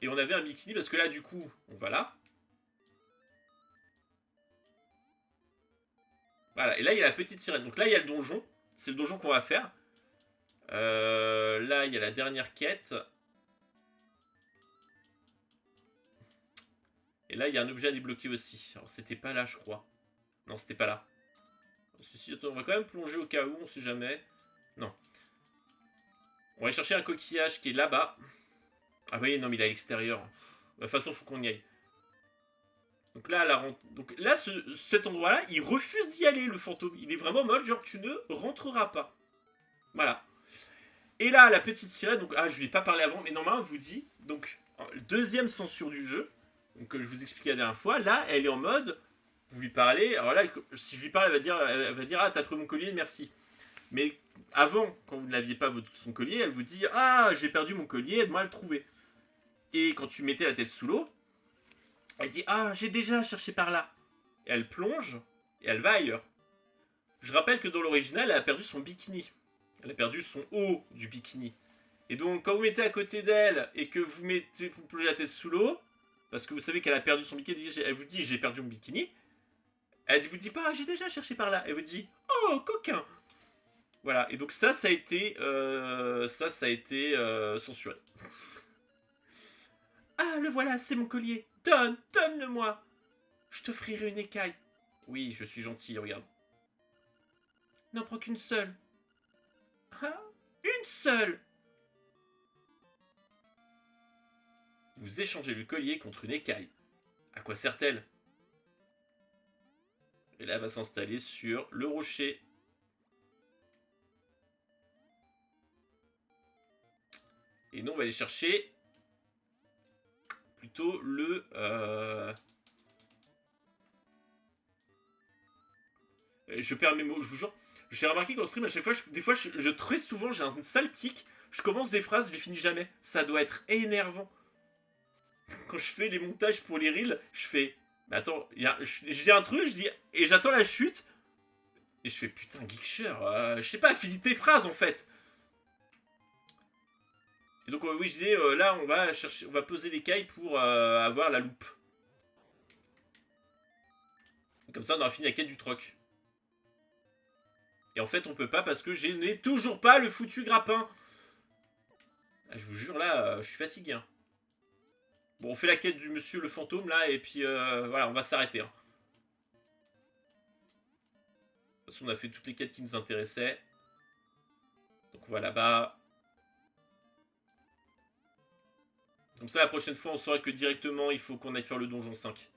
Et on avait un bikini parce que là, du coup, on va là. Voilà, et là, il y a la petite sirène. Donc là, il y a le donjon. C'est le donjon qu'on va faire. Là, il y a la dernière quête. Et là, il y a un objet à débloquer aussi. Alors, c'était pas là, je crois. Non, c'était pas là. Ceci, attends, on va quand même plonger au cas où, on sait jamais. Non. On va aller chercher un coquillage qui est là-bas. Ah oui, non, mais il est à l'extérieur. De toute façon, il faut qu'on y aille. Donc là, cet endroit-là, il refuse d'y aller, le fantôme. Il est vraiment mode, genre, tu ne rentreras pas. Voilà. Et là, la petite sirène, donc, je vais pas parler avant, mais normalement, elle vous dit, donc, deuxième censure du jeu, donc, que je vous expliquais la dernière fois, là, elle est en mode, vous lui parlez, alors là, si je lui parle, elle va dire, ah, t'as trouvé mon collier, merci. Mais avant, quand vous ne l'aviez pas son collier, elle vous dit, ah, j'ai perdu mon collier, aide-moi à le trouver. Et quand tu mettais la tête sous l'eau, elle dit, ah, j'ai déjà cherché par là. Et elle plonge, et elle va ailleurs. Je rappelle que dans l'original, elle a perdu son bikini. Elle a perdu son haut du bikini. Et donc, quand vous mettez à côté d'elle et que vous plongez la tête sous l'eau, parce que vous savez qu'elle a perdu son bikini, elle vous dit j'ai perdu mon bikini. Elle vous dit pas j'ai déjà cherché par là. Elle vous dit oh coquin. Voilà. Et donc ça a été censuré. Ah le voilà, c'est mon collier. Donne-le-moi. Je t'offrirai une écaille. Oui, je suis gentil, regarde. N'en prends qu'une seule. Ah, une seule. Vous échangez le collier contre une écaille. À quoi sert-elle? Et là, elle va s'installer sur le rocher. Et nous, on va aller chercher plutôt le... Je perds mes mots, je vous jure. J'ai remarqué qu'en stream, à chaque fois, très souvent, j'ai un sale tic. Je commence des phrases, je les finis jamais. Ça doit être énervant. Quand je fais les montages pour les reels, je fais... Mais attends, je dis un truc, je dis... Et j'attends la chute. Et je fais, putain, Geeksher, je sais pas, finis tes phrases, en fait. Et donc, oui, je disais, là, on va poser l'écaille pour avoir la loupe. Et comme ça, on aura fini la quête du troc. Et en fait, on peut pas parce que je n'ai toujours pas le foutu grappin. Ah, je vous jure, là, je suis fatigué. Hein. Bon, on fait la quête du monsieur le fantôme, là, et puis voilà, on va s'arrêter. Hein. De toute façon, on a fait toutes les quêtes qui nous intéressaient. Donc, on va là-bas. Comme ça, la prochaine fois, on saura que directement, il faut qu'on aille faire le donjon 5.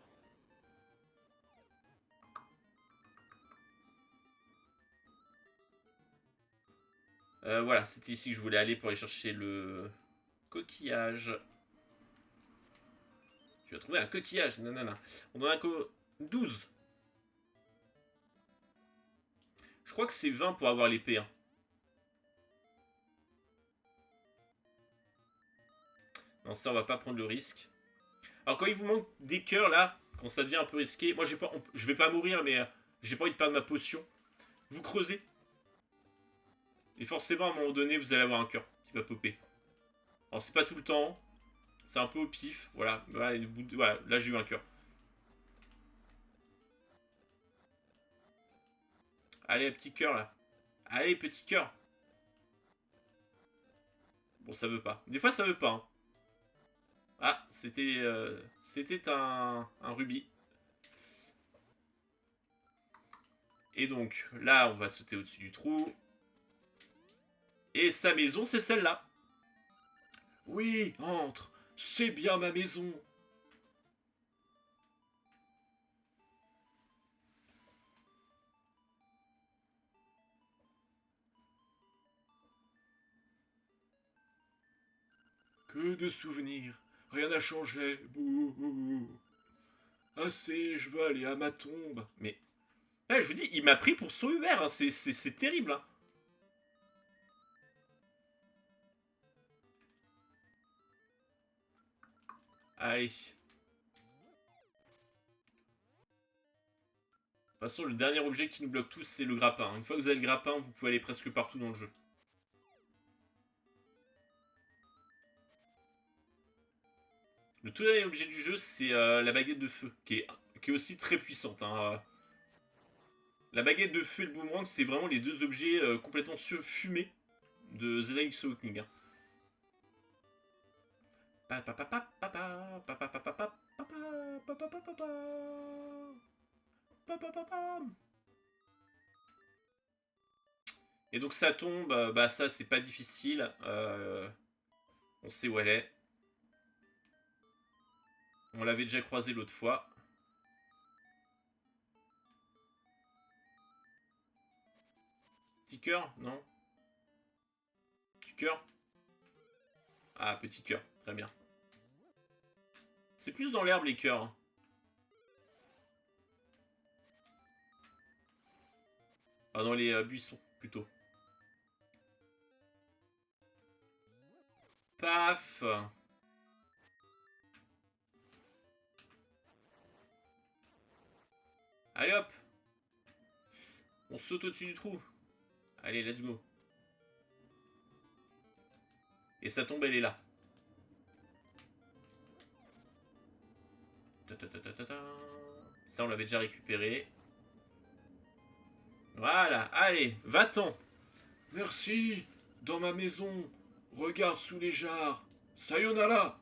Voilà, c'était ici que je voulais aller pour aller chercher le coquillage. Tu vas trouver un coquillage, nanana. On en a 12. Je crois que c'est 20 pour avoir l'épée. Hein. Non, ça, on va pas prendre le risque. Alors, quand il vous manque des cœurs, là, quand ça devient un peu risqué, moi, je vais pas mourir, mais j'ai pas envie de perdre ma potion. Vous creusez. Et forcément, à un moment donné, vous allez avoir un cœur qui va popper. Alors, c'est pas tout le temps. C'est un peu au pif. Voilà, voilà, là j'ai eu un cœur. Allez, petit cœur là. Allez, petit cœur. Bon, ça veut pas. Des fois, ça veut pas. Hein. Ah, c'était un rubis. Et donc, là, on va sauter au-dessus du trou. Et sa maison, c'est celle-là. Oui, entre. C'est bien ma maison. Que de souvenirs. Rien n'a changé. Bouh. Assez, je veux aller à ma tombe. Mais, je vous dis, il m'a pris pour son Hubert. Hein. C'est terrible. Hein. Allez. De toute façon, le dernier objet qui nous bloque tous, c'est le grappin. Une fois que vous avez le grappin, vous pouvez aller presque partout dans le jeu. Le tout dernier objet du jeu, c'est la baguette de feu, qui est aussi très puissante. Hein. La baguette de feu et le boomerang, c'est vraiment les deux objets complètement fumés de Zelda X Awakening. Et donc ça tombe, bah ça c'est pas difficile. On sait où elle est. On l'avait déjà croisé l'autre fois. Petit cœur, non? Petit cœur? Ah, petit cœur, très bien. C'est plus dans l'herbe les cœurs. Hein. Ah, dans les buissons, plutôt. Paf! Allez hop! On saute au-dessus du trou. Allez, let's go. Et sa tombe, elle est là. Ça, on l'avait déjà récupéré. Voilà, allez, va-t'en. Merci, dans ma maison. Regarde sous les jarres. Sayonara.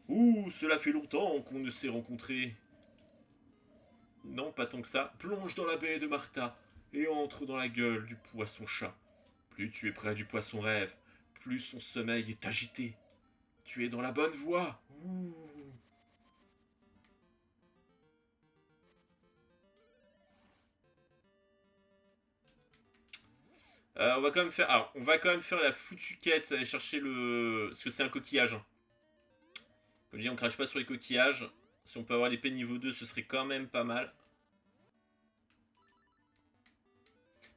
Ouh, cela fait longtemps qu'on ne s'est rencontrés. Non, pas tant que ça. Plonge dans la baie de Martha et entre dans la gueule du poisson-chat. Plus tu es près du poisson-rêve, plus son sommeil est agité. Tu es dans la bonne voie. Ouh. On va quand même faire. Alors, on va quand même faire la foutue quête, aller chercher le. Parce que c'est un coquillage. Hein. Comme je dis, on crache pas sur les coquillages. Si on peut avoir l'épée niveau 2, ce serait quand même pas mal.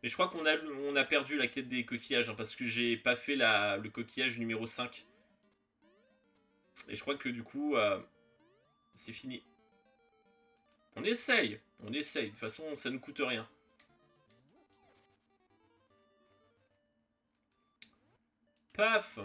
Mais je crois qu'on a perdu la quête des coquillages, hein, parce que j'ai pas fait le coquillage numéro 5. Et je crois que du coup, c'est fini. On essaye, on essaye. De toute façon, ça nous coûte rien. Paf.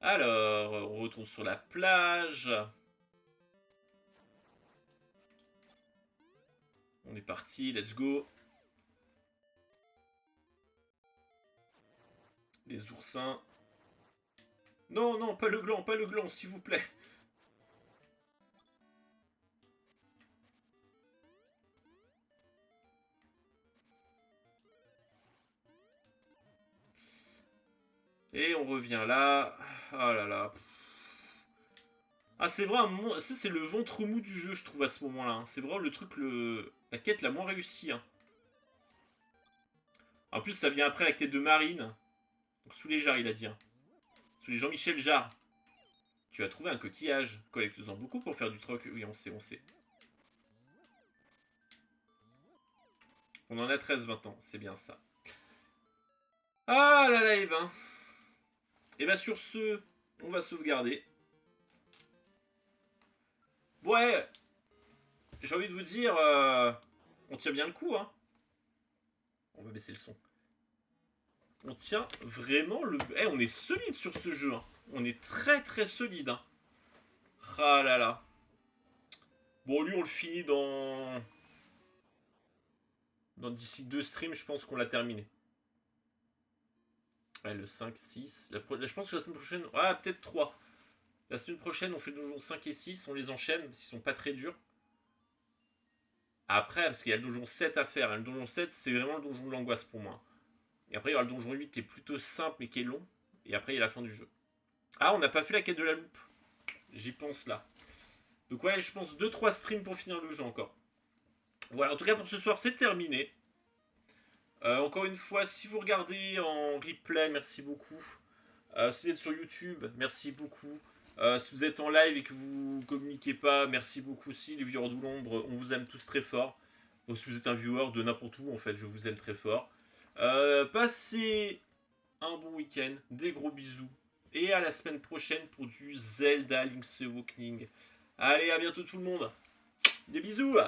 Alors, on retourne sur la plage. On est parti, let's go. Les oursins. Non, non, pas le gland, s'il vous plaît. Et on revient là. Oh là là. Ah, c'est vrai, ça c'est le ventre mou du jeu, je trouve, à ce moment-là. Hein. C'est vraiment le truc, la quête la moins réussie. Hein. En plus, ça vient après la quête de Marine. Donc, sous les jarres, il a dit. Hein. Sous les Jean-Michel Jarre. Tu as trouvé un coquillage. Collecte-en beaucoup pour faire du troc. Oui, on sait, on sait. On en a 13 maintenant, c'est bien ça. Ah là là, et ben. Et ben sur ce, On va sauvegarder. Ouais, j'ai envie de vous dire, on tient bien le coup, hein. On va baisser le son. On tient vraiment le... Eh, on est solide sur ce jeu, hein. On est très très solide, hein. Ah là là. Bon, lui, on le finit d'ici 2 streams, je pense qu'on l'a terminé. Ouais, le 5, 6. Je pense que la semaine prochaine... Ah, peut-être 3. La semaine prochaine, on fait le donjon 5 et 6, on les enchaîne, parce qu'ils sont pas très durs. Après, parce qu'il y a le donjon 7 à faire. Le donjon 7, c'est vraiment le donjon de l'angoisse pour moi. Et après, il y aura le donjon 8 qui est plutôt simple, mais qui est long. Et après, il y a la fin du jeu. Ah, on n'a pas fait la quête de la loupe. J'y pense là. Donc ouais, je pense 2-3 streams pour finir le jeu encore. Voilà, en tout cas pour ce soir, c'est terminé. Encore une fois, si vous regardez en replay, merci beaucoup. Si vous êtes sur YouTube, merci beaucoup. Si vous êtes en live et que vous communiquez pas, merci beaucoup aussi. Les viewers de l'ombre, on vous aime tous très fort. Bon, si vous êtes un viewer de n'importe où, en fait, je vous aime très fort. Passez un bon week-end, des gros bisous. Et à la semaine prochaine pour du Zelda Link's Awakening. Allez, à bientôt tout le monde. Des bisous.